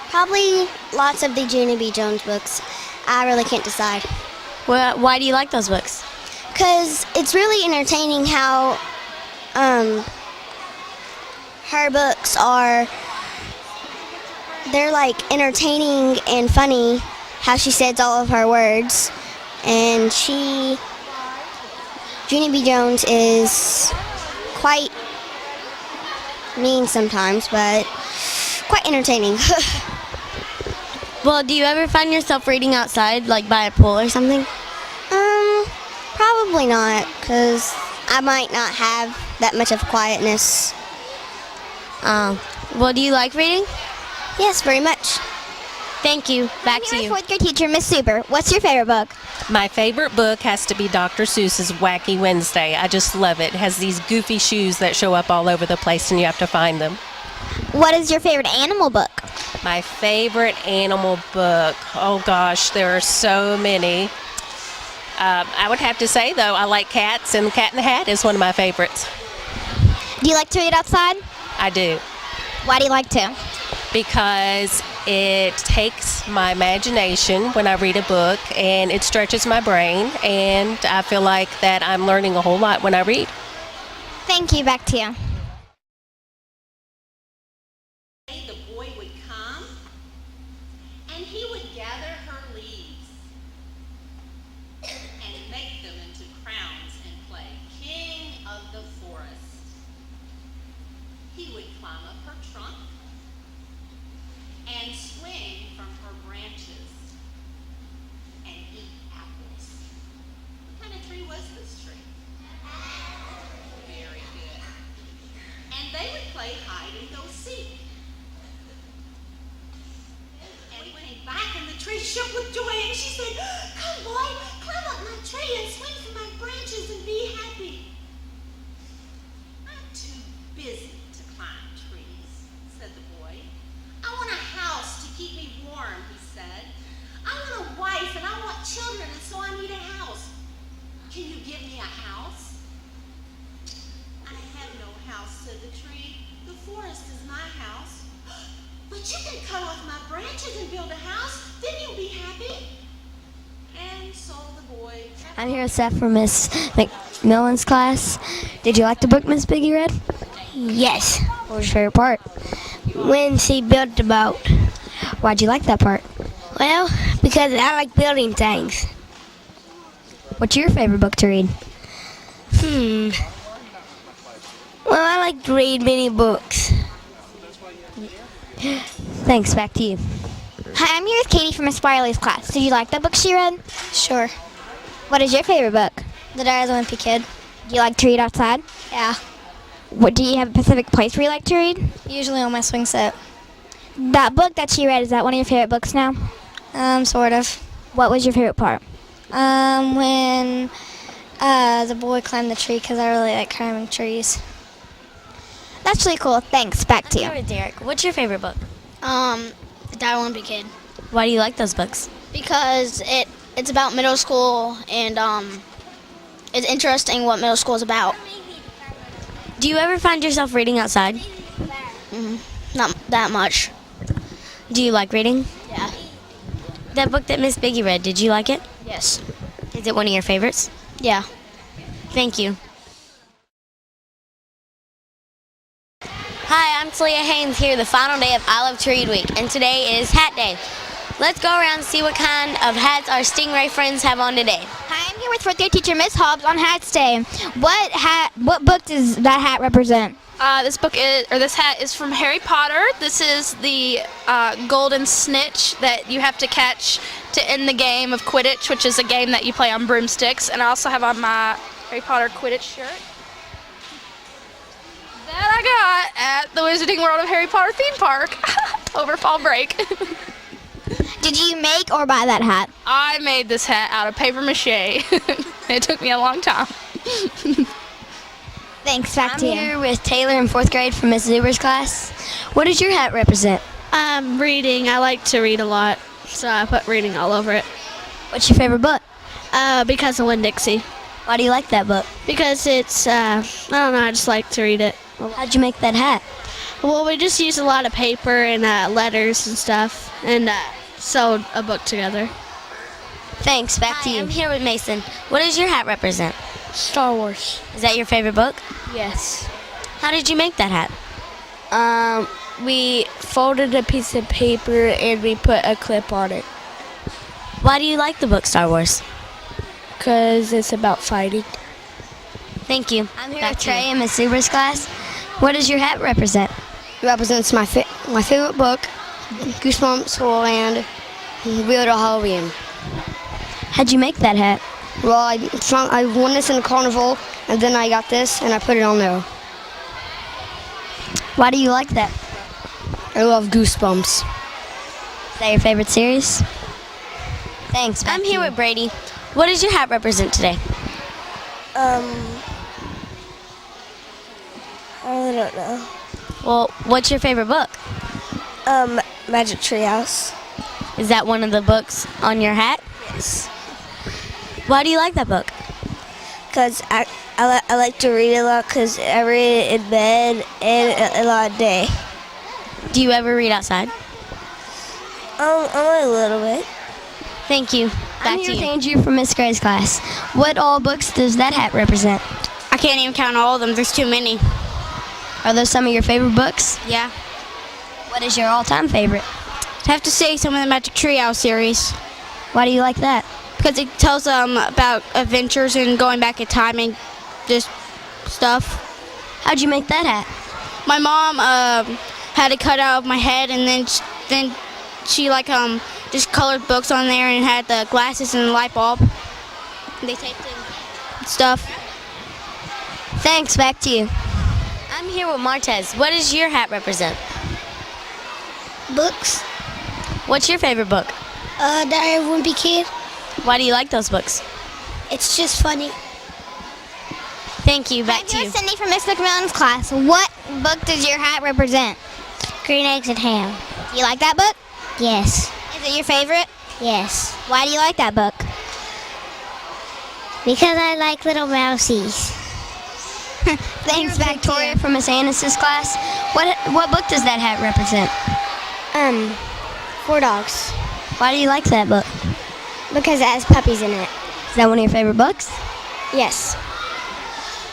Probably lots of the Junie B. Jones books. I really can't decide. Well, why do you like those books? Because it's really entertaining how her books are. They're like entertaining and funny how she says all of her words. And Junie B. Jones is quite mean sometimes, but quite entertaining. Well, do you ever find yourself reading outside, like by a pool or something? Probably not, because I might not have that much of quietness. Well, do you like reading? Yes, very much. Thank you. Back to I'm you. here with fourth grade teacher Miss Super. What's your favorite book? My favorite book has to be Dr. Seuss's Wacky Wednesday. I just love it. It has these goofy shoes that show up all over the place and you have to find them. What is your favorite animal book? My favorite animal book. Oh gosh, there are so many. I would have to say though, I like cats, and Cat in the Hat is one of my favorites. Do you like to read outside? I do. Why do you like to? Because it takes my imagination when I read a book, and it stretches my brain, and I feel like that I'm learning a whole lot when I read. Thank you. Back to you. The boy would come and he would gather her leaves and make them into crowns and play king of the forest. He would climb up her trunk and swing from her branches and eat apples. What kind of tree was this tree? Very good. And they would play hide and go seek. And he came back and the tree shook with joy and she said, "Come boy, climb up my tree and swing from my branches and be happy." "I'm too busy to climb trees," said the boy. "I want a house to keep me warm," he said. "I want a wife and I want children, and so I need a house. Can you give me a house?" "I have no house," said the tree. "The forest is my house." "But you can cut off my branches and build a house, then you'll be happy." And so the boy... I'm here with Seth from Miss McMillan's class. Did you like the book Miss Biggie read? Yes. What was your favorite part? When she built the boat. Why'd you like that part? Well, because I like building things. What's your favorite book to read? Well, I like to read many books. Thanks, back to you. Hi, I'm here with Katie from Miss Wiley's class. Did you like that book she read? Sure. What is your favorite book? The Diary of the Wimpy Kid. Do you like to read outside? Yeah. What, do you have a specific place where you like to read? Usually on my swing set. That book that she read, is that one of your favorite books now? Sort of. What was your favorite part? When the boy climbed the tree, because I really like climbing trees. That's really cool. Thanks. Back to you. I'm here with Derek. What's your favorite book? The Diary of the Wimpy Kid. Why do you like those books? Because it's about middle school, and it's interesting what middle school is about. Do you ever find yourself reading outside? Not that much. Do you like reading? Yeah. That book that Miss Biggie read, did you like it? Yes. Is it one of your favorites? Yeah. Thank you. Hi, I'm Tahlia Haynes here, the final day of I Love to Read Week, and today is Hat Day. Let's go around and see what kind of hats our Stingray friends have on today. Hi, I'm here with fourth grade teacher Miss Hobbs on Hats Day. What book does that hat represent? This hat is from Harry Potter. This is the golden snitch that you have to catch to end the game of Quidditch, which is a game that you play on broomsticks. And I also have on my Harry Potter Quidditch shirt that I got at the Wizarding World of Harry Potter theme park over fall break. Did you make or buy that hat? I made this hat out of paper mache. It took me a long time. Thanks, back I'm to you. here with Taylor in 4th grade from Miss Zuber's class. What does your hat represent? Reading. I like to read a lot, so I put reading all over it. What's your favorite book? Because of Winn-Dixie. Why do you like that book? Because it's, I don't know, I just like to read it. How'd you make that hat? Well, we just used a lot of paper and letters and stuff, and sewed a book together. Thanks, back to you. I'm here with Mason. What does your hat represent? Star Wars. Is that your favorite book? Yes. How did you make that hat? We folded a piece of paper and we put a clip on it. Why do you like the book Star Wars? Because it's about fighting. Thank you. I'm here with Trey in Miss Zuber's class. What does your hat represent? It represents my favorite book, Goosebumps and Weird Al Halloween. How'd you make that hat? Well, I won this in the carnival, and then I got this, and I put it on there. Why do you like that? I love Goosebumps. Is that your favorite series? Thanks. I'm here with Brady. What does your hat represent today? I don't know. Well, what's your favorite book? Magic Treehouse. Is that one of the books on your hat? Yes. Why do you like that book? Because I like to read a lot because I read it in bed and a lot of day. Do you ever read outside? A little bit. Thank you. I'm here with Andrew from Miss Gray's class. What all books does that hat represent? I can't even count all of them. There's too many. Are those some of your favorite books? Yeah. What is your all-time favorite? I have to say some of the Magic Treehouse series. Why do you like that? Because it tells about adventures and going back in time and just stuff. How'd you make that hat? My mom had it cut out of my head, and then she just colored books on there and had the glasses and the light bulb. They taped in stuff. Thanks, back to you. I'm here with Martez. What does your hat represent? Books. What's your favorite book? Diary of a Wimpy Kid. Why do you like those books? It's just funny. Thank you. Back to you. Here's Cindy from Miss McMillan's class. What book does your hat represent? Green eggs and ham. Do you like that book? Yes. Is it your favorite? Yes. Why do you like that book? Because I like little mousies. Thanks, Victoria from Miss Annis's class. What book does that hat represent? 4 dogs. Why do you like that book? Because it has puppies in it. Is that one of your favorite books? Yes.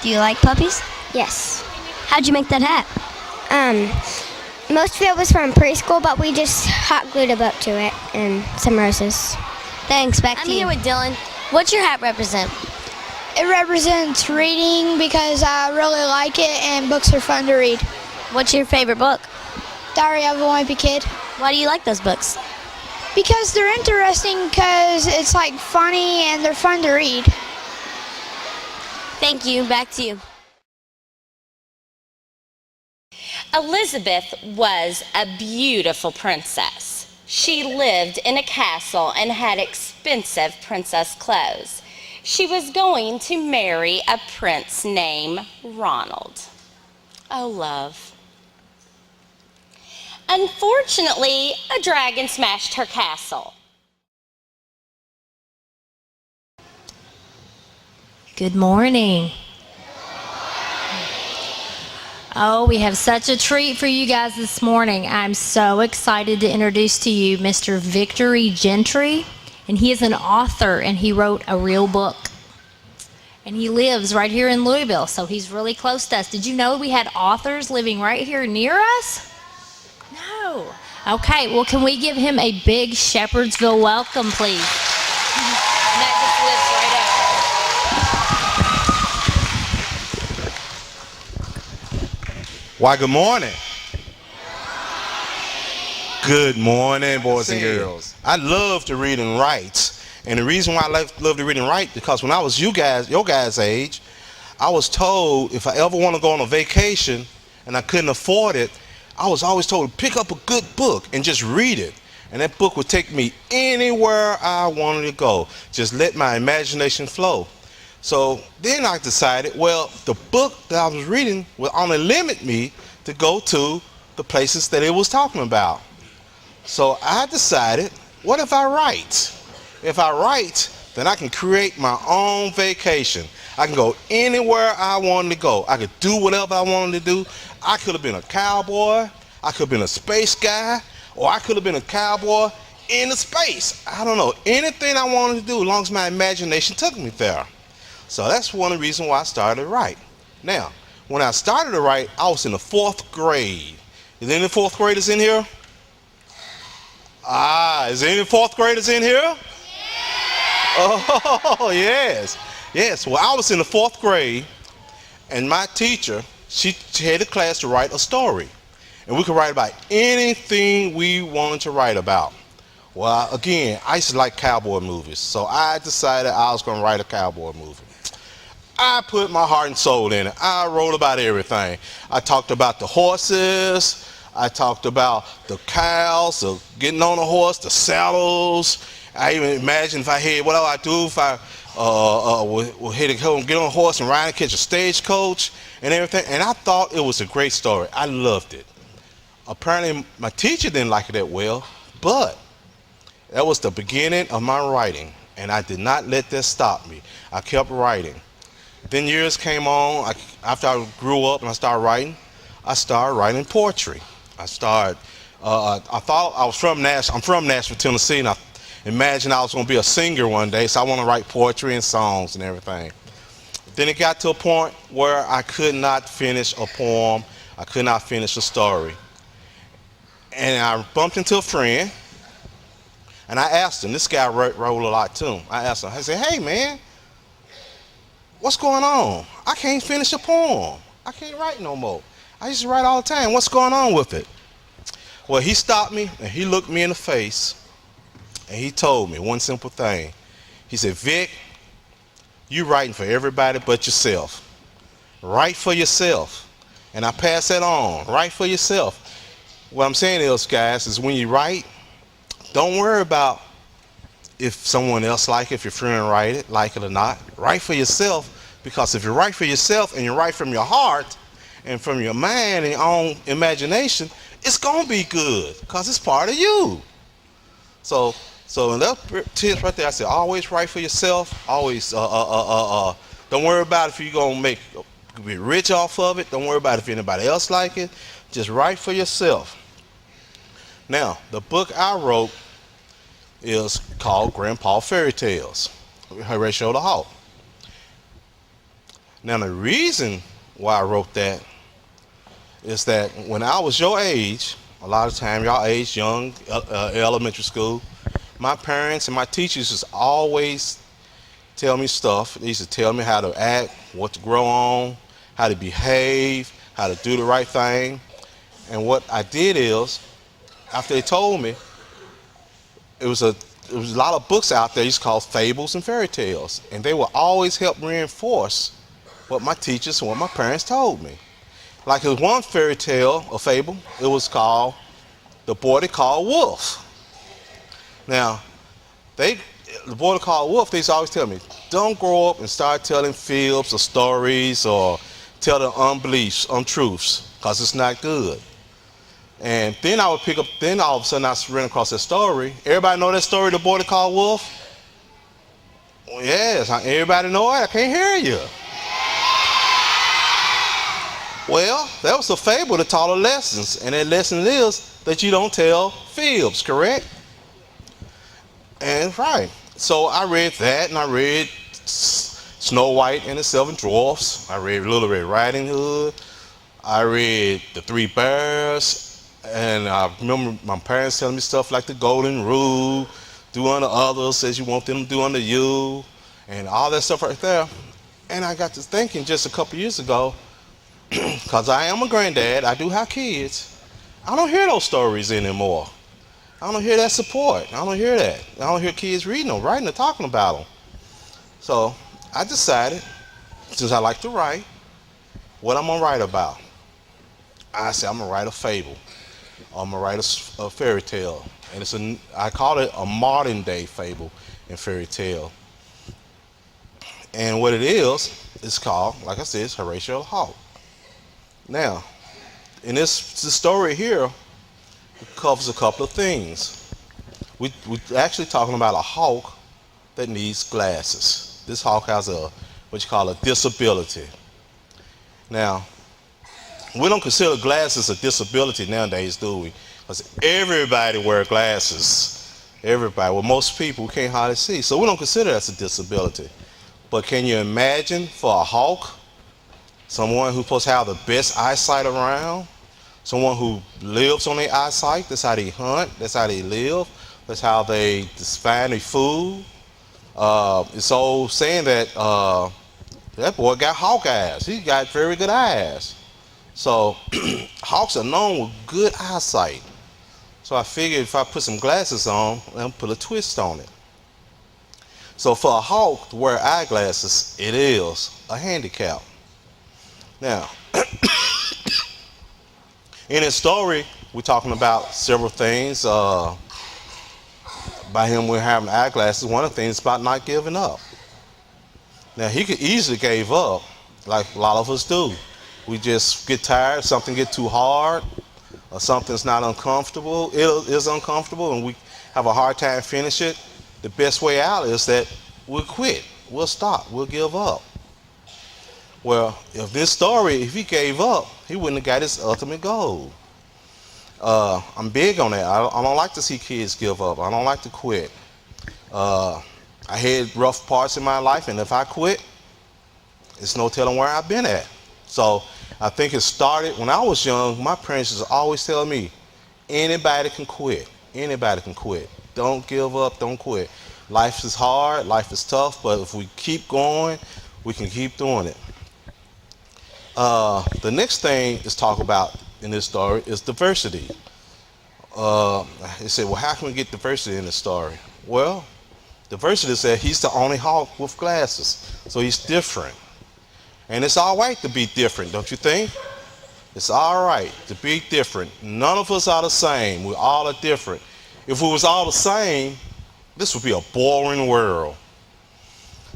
Do you like puppies? Yes. How'd you make that hat? Most of it was from preschool, but we just hot glued a book to it and some roses. Thanks, back I'm to you. here with Dylan. What's your hat represent? It represents reading because I really like it and books are fun to read. What's your favorite book? Diary of a Wimpy Kid. Why do you like those books? Because they're interesting because it's funny and they're fun to read. Thank you. Back to you. Elizabeth was a beautiful princess. She lived in a castle and had expensive princess clothes. She was going to marry a prince named Ronald. Oh, love. Unfortunately, a dragon smashed her castle. Good morning. Oh, we have such a treat for you guys this morning. I'm so excited to introduce to you Mr. Victory Gentry, and he is an author, and he wrote a real book. And he lives right here in Louisville, so he's really close to us. Did you know we had authors living right here near us? No. Okay, well, can we give him a big Shepherdsville welcome, please? And that just lives right up. Why, good morning. Good morning, boys and girls. I love to read and write. And the reason why I love to read and write, because when I was your guys' age, I was told if I ever want to go on a vacation and I couldn't afford it, I was always told to pick up a good book and just read it. And that book would take me anywhere I wanted to go. Just let my imagination flow. So then I decided, well, the book that I was reading would only limit me to go to the places that it was talking about. So I decided, what if I write? If I write, then I can create my own vacation. I can go anywhere I wanted to go. I could do whatever I wanted to do. I could have been a cowboy. I could have been a space guy. Or I could have been a cowboy in the space. I don't know. Anything I wanted to do as long as my imagination took me there. So that's one of the reasons why I started to write. Now, when I started to write, I was in the 4th grade. Is any 4th graders in here? Is there any 4th graders in here? Yeah. Oh, yes. Yes. Well, I was in the 4th grade, and my teacher, she had a class to write a story. And we could write about anything we wanted to write about. Well, again, I used to like cowboy movies, so I decided I was going to write a cowboy movie. I put my heart and soul in it. I wrote about everything. I talked about the horses. I talked about the cows, the getting on a horse, the saddles. I even imagined if I had, what I do if I would get on a horse and ride and catch a stagecoach and everything. And I thought it was a great story. I loved it. Apparently, my teacher didn't like it that well, but that was the beginning of my writing, and I did not let that stop me. I kept writing. Then years came on. After I grew up and I started writing poetry. I thought I was from Nashville. I'm from Nashville, Tennessee, and I imagined I was going to be a singer one day, so I want to write poetry and songs and everything. Then it got to a point where I could not finish a poem. I could not finish a story. And I bumped into a friend, and I asked him, this guy wrote a lot too. I asked him, I said, hey man, what's going on? I can't finish a poem. I can't write no more. I used to write all the time. What's going on with it? Well, he stopped me, and he looked me in the face, and he told me one simple thing. He said, Vic, you writing for everybody but yourself. Write for yourself. And I pass that on. Write for yourself. What I'm saying is, guys, is when you write, don't worry about if someone else like it, if your friend like it or not. Write for yourself, because if you write for yourself and you write from your heart and from your mind and your own imagination, it's going to be good because it's part of you. So in that tips right there, I said, always write for yourself. Always, don't worry about if you're going to be rich off of it. Don't worry about if anybody else like it. Just write for yourself. Now, the book I wrote is called Grandpa Fairy Tales, Horatio the Hawk. Now, the reason why I wrote that is that when I was your age, a lot of time y'all age, young, elementary school, my parents and my teachers just always tell me stuff. They used to tell me how to act, what to grow on, how to behave, how to do the right thing. And what I did is, after they told me, there was a lot of books out there used to call fables and fairy tales, and they will always help reinforce what my teachers and what my parents told me. Like there was one fairy tale, a fable, it was called The Boy They Called Wolf. Now, the boy they called Wolf, they used to always tell me, don't grow up and start telling fibs or stories or telling untruths, because it's not good. And then I would pick up, then all of a sudden I ran across that story. Everybody know that story, The Boy They Called Wolf? Well, yes, everybody know it? I can't hear you. Well, that was a fable that taught her lessons, and that lesson is that you don't tell fibs, correct? And right. So I read that, and I read Snow White and the Seven Dwarfs. I read Little Red Riding Hood. I read The Three Bears. And I remember my parents telling me stuff like the golden rule, do unto others as you want them to do unto you, and all that stuff right there. And I got to thinking just a couple years ago, because I am a granddad, I do have kids. I don't hear those stories anymore. I don't hear that support. I don't hear that. I don't hear kids reading them, writing, or talking about them. So I decided, since I like to write, what I'm going to write about. I said I'm going to write a fable. I'm going to write a fairy tale. And I call it a modern day fable and fairy tale. And what it is, it's called, like I said, it's Horatio the Hawk. Now, in this story here, it covers a couple of things. We're actually talking about a hawk that needs glasses. This hawk has what you call a disability. Now, we don't consider glasses a disability nowadays, do we? Because everybody wears glasses. Everybody. Well, most people can't hardly see. So we don't consider that a disability. But can you imagine for a hawk, someone who's supposed to have the best eyesight around, someone who lives on their eyesight, that's how they hunt, that's how they live, that's how they find their food. It's old saying that that boy got hawk eyes. He got very good eyes. So hawks are known with good eyesight. So I figured if I put some glasses on, I'll put a twist on it. So for a hawk to wear eyeglasses, it is a handicap. Now, in his story, we're talking about several things. By him with having eyeglasses, one of the things is about not giving up. Now, he could easily give up, like a lot of us do. We just get tired, something get too hard, or something's not uncomfortable. It is uncomfortable, and we have a hard time finish it. The best way out is that we'll quit, we'll stop, we'll give up. Well, if this story, if he gave up, he wouldn't have got his ultimate goal. I'm big on that. I don't like to see kids give up. I don't like to quit. I had rough parts in my life, and if I quit, it's no telling where I've been at. So I think it started when I was young. My parents was always telling me, anybody can quit. Anybody can quit. Don't give up, don't quit. Life is hard, life is tough, but if we keep going, we can keep doing it. The next thing is talk about in this story is diversity. They said, well, how can we get diversity in this story? Well, diversity said he's the only hawk with glasses, so he's different. And it's all right to be different, don't you think? It's all right to be different. None of us are the same. We all are different. If we was all the same, this would be a boring world.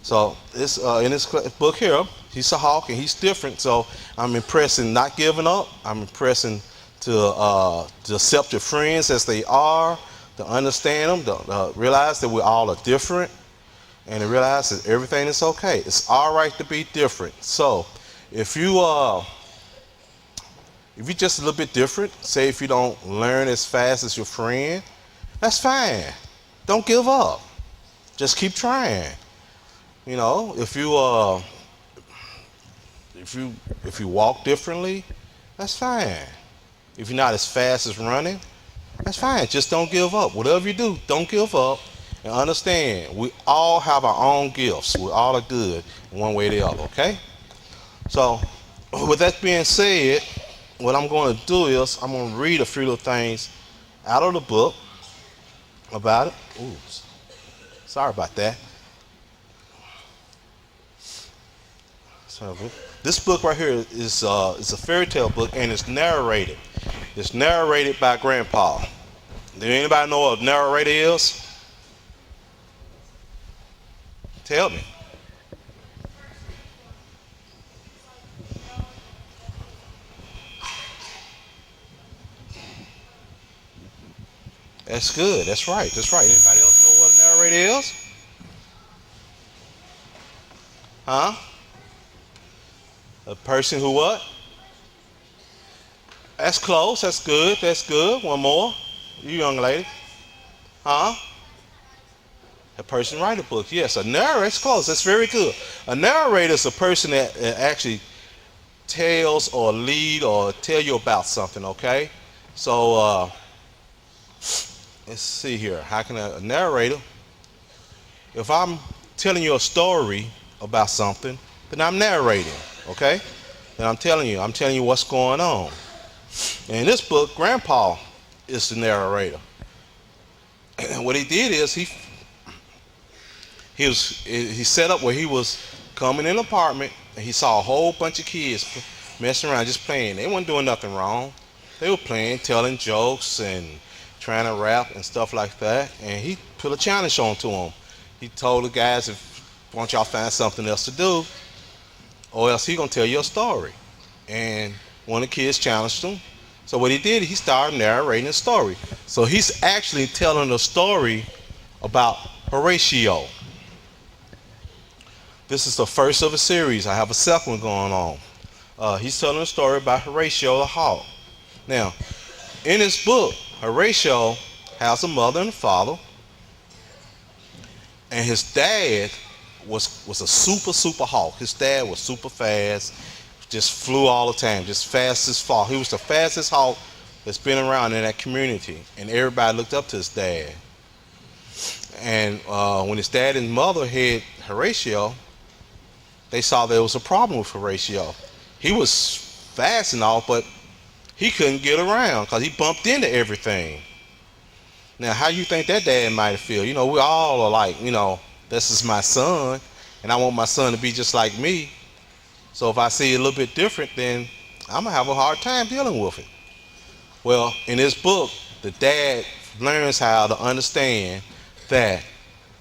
So this, in this book here, he's a hawk and he's different. So I'm impressing not giving up. I'm impressing to accept your friends as they are, to understand them, to realize that we all are different, and to realize that everything is okay. It's all right to be different. So if you're just a little bit different, say if you don't learn as fast as your friend, that's fine. Don't give up. Just keep trying. You know, if you walk differently, that's fine. If you're not as fast as running, that's fine. Just don't give up. Whatever you do, don't give up. And understand, we all have our own gifts. We all are good in one way or the other, okay? So, with that being said, what I'm going to do is I'm going to read a few little things out of the book about it. Ooh, sorry about that. So, this book right here is a fairy tale book, and it's narrated. It's narrated by Grandpa. Do anybody know what a narrator is? Tell me. That's good. That's right. That's right. Anybody else know what a narrator is? Huh? A person who what? That's close. That's good. That's good. One more. You young lady. Huh? A person write a book. Yes, a narrator. It's close. That's very good. A narrator is a person that actually tells or lead or tell you about something, okay? So, let's see here. How can a narrator, if I'm telling you a story about something, then I'm narrating, okay? that I'm telling you what's going on. And in this book, Grandpa is the narrator. And what he did is he set up where he was coming in an apartment, and he saw a whole bunch of kids messing around, just playing. They weren't doing nothing wrong. They were playing, telling jokes and trying to rap and stuff like that. And he put a challenge on to them. He told the guys, why don't y'all find something else to do, or else he gonna tell you a story. And one of the kids challenged him. So what he did, he started narrating a story. So he's actually telling a story about Horatio. This is the first of a series. I have a second one going on. He's telling a story about Horatio the hawk. Now, in this book, Horatio has a mother and a father, and his dad was a super hawk. His dad was super fast, just flew all the time, just fast as fall. He was the fastest hawk that's been around in that community, and everybody looked up to his dad. And when his dad and mother had Horatio, they saw there was a problem with Horatio. He was fast and all, but he couldn't get around because he bumped into everything. Now, how you think that dad might feel? You know, we all are like, you know, this is my son, and I want my son to be just like me. So if I see it a little bit different, then I'm going to have a hard time dealing with it. Well, in this book, the dad learns how to understand that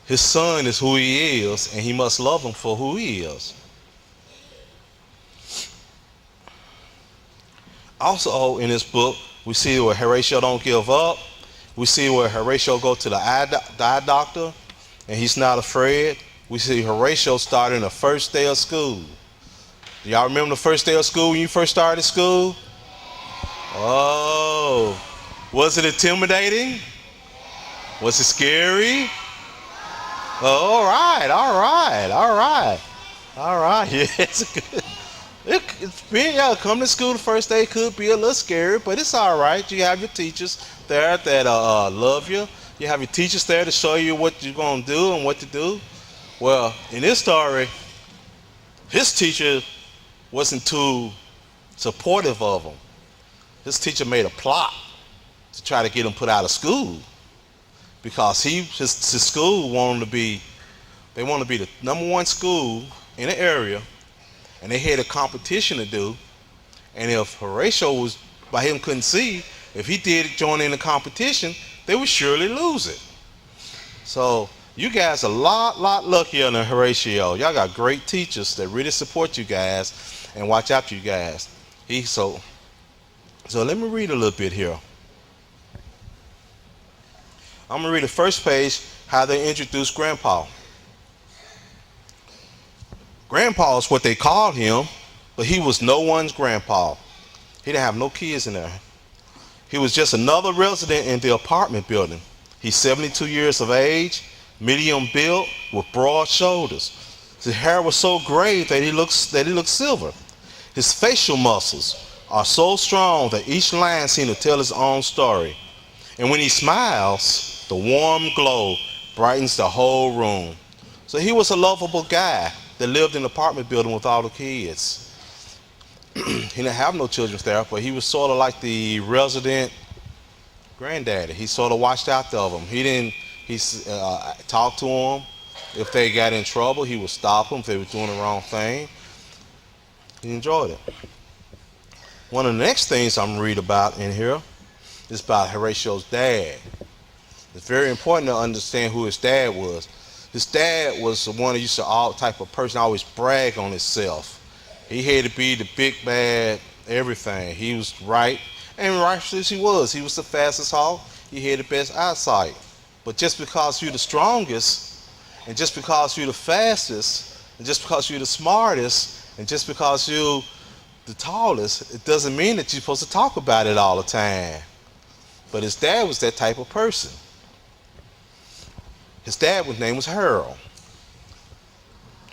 his son is who he is, and he must love him for who he is. Also, in this book, we see where Horatio don't give up. We see where Horatio go to the eye doctor, and he's not afraid. We see Horatio starting the first day of school. Do y'all remember the first day of school when you first started school? Oh, was it intimidating? Was it scary? Oh, all right. Yes, good. Coming to school the first day could be a little scary, but it's all right. You have your teachers there that love you. You have your teachers there to show you what you're going to do and what to do. Well, in this story, his teacher wasn't too supportive of him. His teacher made a plot to try to get him put out of school because his school wanted to be the #1 school in the area, and they had a competition to do. And if Horatio was, by him couldn't see, if he did join in the competition, they would surely lose it. So you guys are a lot luckier than Horatio. Y'all got great teachers that really support you guys and watch out for you guys. So let me read a little bit here. I'm gonna read the first page, how they introduced Grandpa. Grandpa is what they called him, but he was no one's grandpa. He didn't have no kids in there. He was just another resident in the apartment building. He's 72 years of age, medium built, with broad shoulders. His hair was so gray that he looked silver. His facial muscles are so strong that each line seems to tell his own story. And when he smiles, the warm glow brightens the whole room. So he was a lovable guy that lived in an apartment building with all the kids. He didn't have no children there, but he was sort of like the resident granddaddy. He sort of watched after them. He talked to them. If they got in trouble, he would stop them if they were doing the wrong thing. He enjoyed it. One of the next things I'm read about in here is about Horatio's dad. It's very important to understand who his dad was. His dad was the one who used to all type of person always brag on himself. He had to be the big bad everything. He was right, and righteous as he was. He was the fastest hawk. He had the best eyesight. But just because you're the strongest, and just because you're the fastest, and just because you're the smartest, and just because you're the tallest, it doesn't mean that you're supposed to talk about it all the time. But his dad was that type of person. His dad's name was Harold.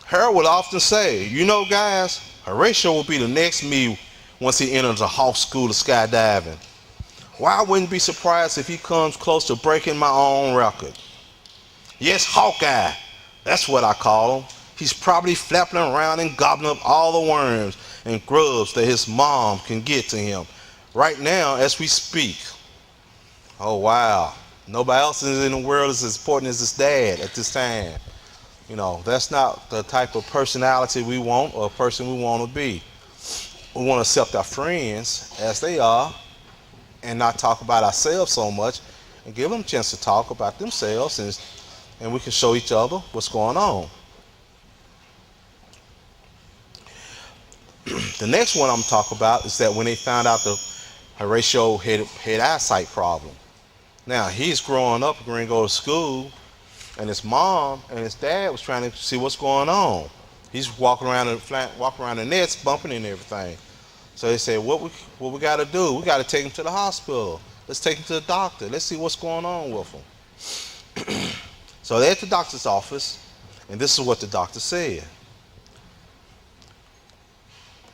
Harold would often say, you know, guys, Horatio will be the next me once he enters a Hawk School of skydiving. Well, I wouldn't be surprised if he comes close to breaking my own record. Yes, Hawkeye, that's what I call him. He's probably flapping around and gobbling up all the worms, and grubs that his mom can get to him right now as we speak. Oh, wow. Nobody else in the world is as important as his dad at this time. You know, that's not the type of personality we want or person we want to be. We want to accept our friends as they are and not talk about ourselves so much and give them a chance to talk about themselves, and we can show each other what's going on. The next one I'm talking about is that when they found out the Horatio had eyesight problem. Now, he's growing up, going to go to school, and his mom and his dad was trying to see what's going on. He's walking around the nets, bumping and everything. So they said, what we got to do? We got to take him to the hospital. Let's take him to the doctor. Let's see what's going on with him. So they're at the doctor's office, and this is what the doctor said.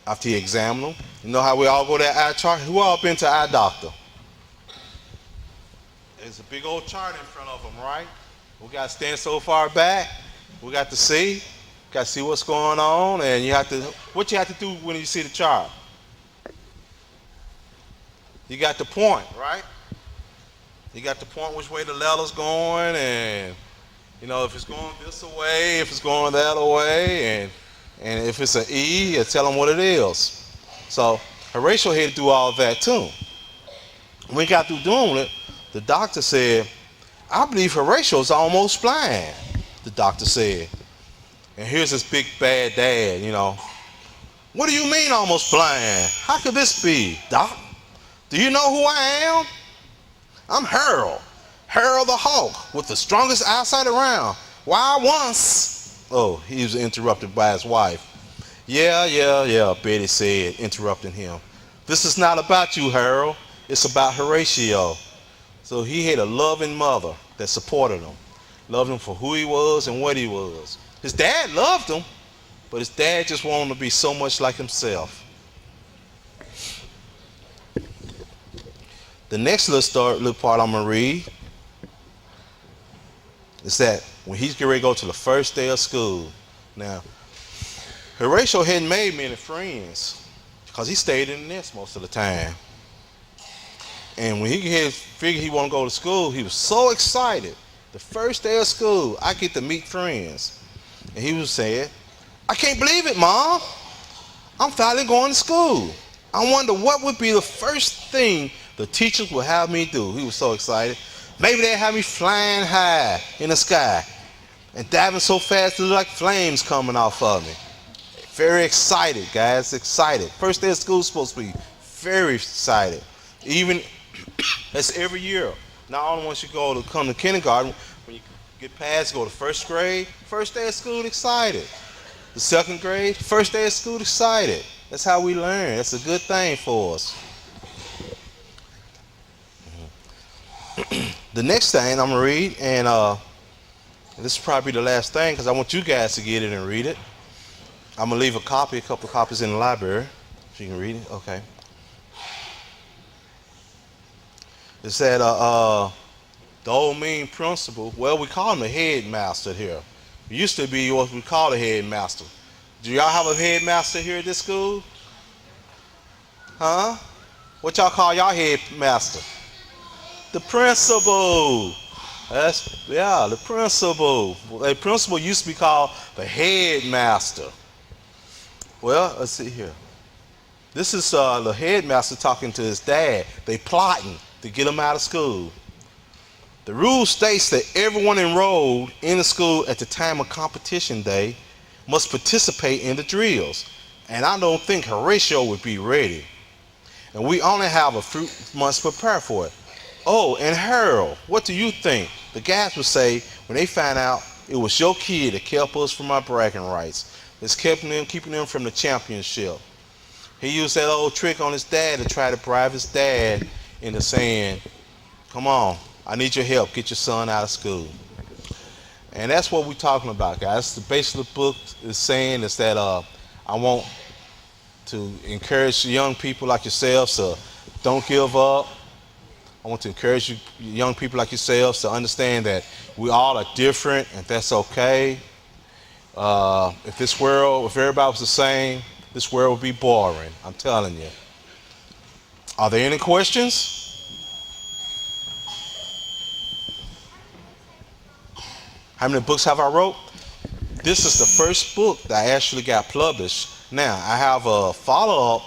After he examined him, you know how we all go to eye chart? Who all been to eye doctor? There's a big old chart in front of them, right? We got to stand so far back. We got to see what's going on, and what you have to do when you see the chart? You got to point, right? You got to point which way the letter's going, and you know if it's going this way, if it's going that way, and if it's an E, you tell them what it is. So Horatio had to do all that too. When we got through doing it, the doctor said, I believe Horatio's almost blind, the doctor said. And here's this big bad dad, you know. What do you mean almost blind? How could this be, Doc? Do you know who I am? I'm Harold the Hawk, with the strongest eyesight around. Why once? Oh, he was interrupted by his wife. Yeah, Betty said, interrupting him. This is not about you, Harold. It's about Horatio. So he had a loving mother that supported him, loved him for who he was and what he was. His dad loved him, but his dad just wanted him to be so much like himself. The next little part I'm going to read is that when he's getting ready to go to the first day of school. Now, Horatio hadn't made many friends because he stayed in the nest most of the time. And when he figured he wanted to go to school, he was so excited. The first day of school, I get to meet friends. And he was saying, I can't believe it, Mom. I'm finally going to school. I wonder what would be the first thing the teachers would have me do. He was so excited. Maybe they'd have me flying high in the sky and diving so fast it looked like flames coming off of me. Very excited, guys, excited. First day of school is supposed to be very excited. Even, that's every year. Not only once you come to kindergarten, when you get past, go to first grade, first day of school, excited. The second grade, first day of school, excited. That's how we learn. That's a good thing for us. The next thing I'm going to read, and this is probably the last thing because I want you guys to get it and read it. I'm going to leave a couple of copies in the library, if you can read it. Okay. It said, the old mean principal, well, we call him the headmaster here. It used to be what we call a headmaster. Do y'all have a headmaster here at this school? Huh? What y'all call y'all headmaster? The principal. The principal. The principal used to be called the headmaster. Well, let's see here. This is the headmaster talking to his dad. They plotting to get him out of school. The rule states that everyone enrolled in the school at the time of competition day must participate in the drills. And I don't think Horatio would be ready. And we only have a few months to prepare for it. Oh, and Harold, what do you think? The guys would say when they find out it was your kid that kept us from our bragging rights. It's keeping them from the championship. He used that old trick on his dad to try to bribe his dad into saying, come on, I need your help, get your son out of school. And that's what we're talking about, guys. The base of the book is saying is that I want to encourage young people like yourselves to don't give up. I want to encourage you young people like yourselves to understand that we all are different and that's okay. If this world, if everybody was the same, this world would be boring. I'm telling you. Are there any questions? How many books have I wrote? This is the first book that actually got published. Now, I have a follow-up,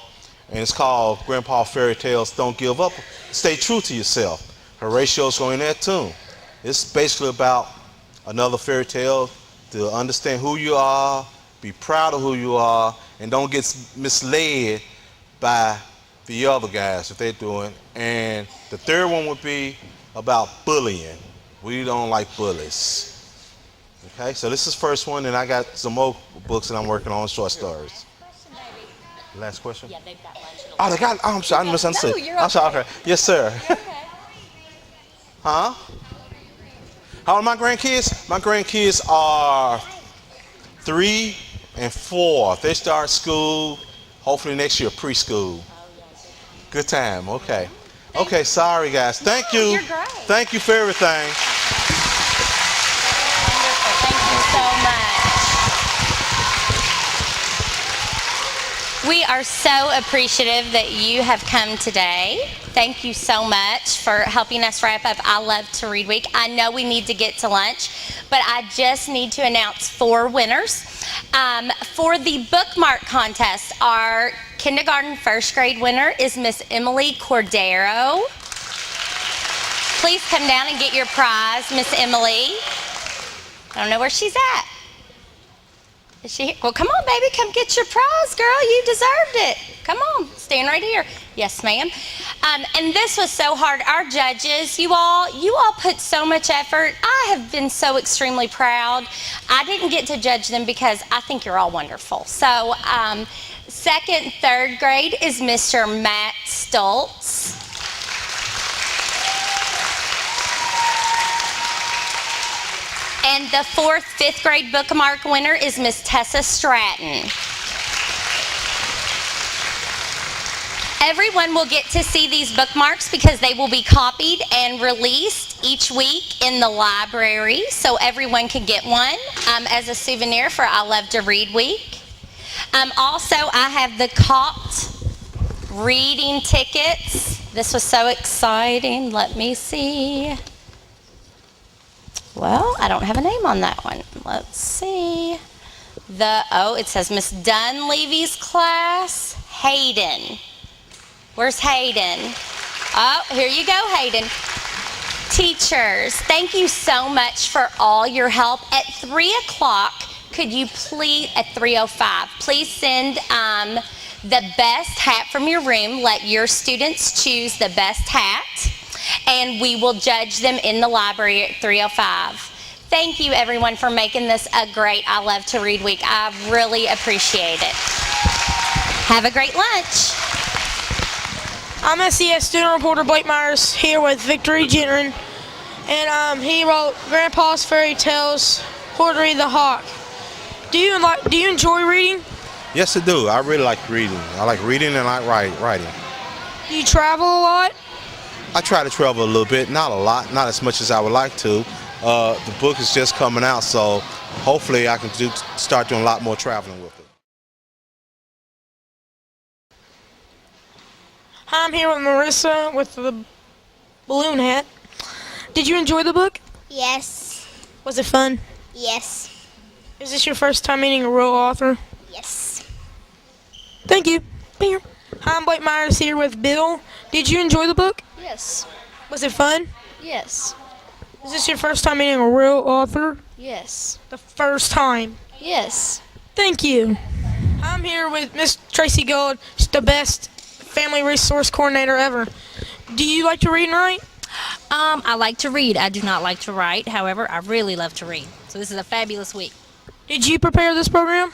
and it's called Grandpa Fairy Tales Don't Give Up. Stay true to yourself. Horatio's going there too. It's basically about another fairy tale to understand who you are, be proud of who you are, and don't get misled by the other guys if they're doing. And the third one would be about bullying. We don't like bullies. Okay, so this is the first one, and I got some more books that I'm working on, short stories. Last question? Yeah, they've got lunch. Oh, they got, I'm sorry, I misunderstood. No, you're okay. I'm sorry, okay. Yes, sir. You're okay. Huh? How old are my grandkids? My grandkids are 3 and 4. They start school, hopefully next year, preschool. Good time, okay. Okay, sorry guys. Thank you. You're great. Thank you for everything. Thank you so much. We are so appreciative that you have come today. Thank you so much for helping us wrap up I Love to Read Week. I know we need to get to lunch, but I just need to announce 4 winners. For the bookmark contest, our kindergarten first grade winner is Miss Emily Cordero. Please come down and get your prize, Miss Emily. I don't know where she's at. Is she here? Well, come on, baby. Come get your prize, girl. You deserved it. Come on. Stand right here. Yes, ma'am. And this was so hard. Our judges, you all put so much effort. I have been so extremely proud. I didn't get to judge them because I think you're all wonderful. So, 2nd, 3rd grade is Mr. Matt Stoltz. And the 4th, 5th grade bookmark winner is Miss Tessa Stratton. Everyone will get to see these bookmarks because they will be copied and released each week in the library, so everyone can get one as a souvenir for I Love to Read Week. Also, I have the COPT reading tickets. This was so exciting. Let me see. Well, I don't have a name on that one. Let's see. It says Miss Dunleavy's class, Hayden. Where's Hayden? Oh, here you go, Hayden. Teachers, thank you so much for all your help. At 3 o'clock, could you please, at 3:05, please send the best hat from your room. Let your students choose the best hat, and we will judge them in the library at 3:05. Thank you, everyone, for making this a great I Love to Read Week. I really appreciate it. Have a great lunch. I'm SES student reporter Blake Myers here with Victory Gentry, and he wrote Grandpa's Fairy Tales, Hordery the Hawk. Do you enjoy reading? Yes, I do. I really like reading. I like reading and I like writing. Do you travel a lot? I try to travel a little bit, not a lot, not as much as I would like to. The book is just coming out, so hopefully I can start doing a lot more traveling with it. Hi, I'm here with Marissa with the balloon hat. Did you enjoy the book? Yes. Was it fun? Yes. Is this your first time meeting a real author? Yes. Thank you. Here. Hi, I'm Blake Myers here with Bill. Did you enjoy the book? Yes. Was it fun? Yes. Is this your first time meeting a real author? Yes. The first time? Yes. Thank you. I'm here with Miss Tracy Gold. She's the best family resource coordinator ever. Do you like to read and write? I like to read. I do not like to write. However, I really love to read. So this is a fabulous week. Did you prepare this program?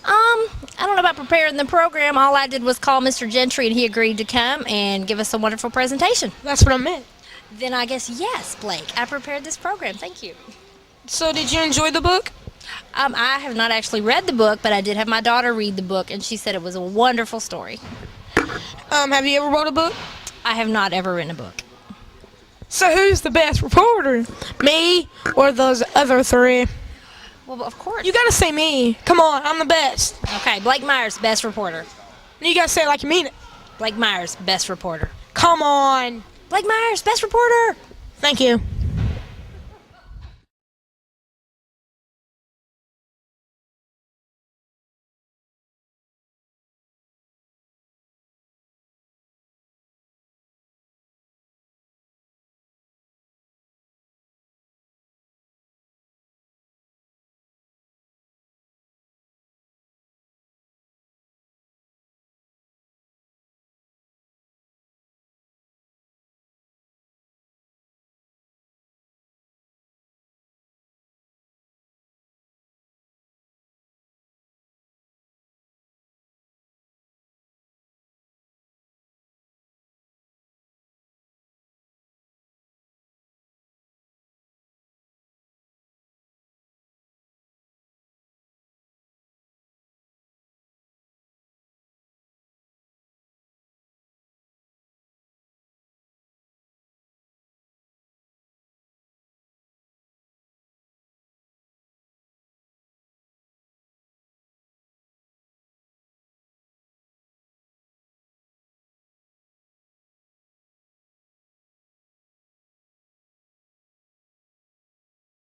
I don't know about preparing the program. All I did was call Mr. Gentry, and he agreed to come and give us a wonderful presentation. That's what I meant. Then I guess, yes, Blake, I prepared this program. Thank you. So did you enjoy the book? I have not actually read the book, but I did have my daughter read the book, and she said it was a wonderful story. Have you ever wrote a book? I have not ever written a book. So who's the best reporter? Me or those other 3? Well, of course. You gotta say me. Come on, I'm the best. Okay, Blake Myers, best reporter. You gotta say it like you mean it. Blake Myers, best reporter. Come on. Blake Myers, best reporter. Thank you.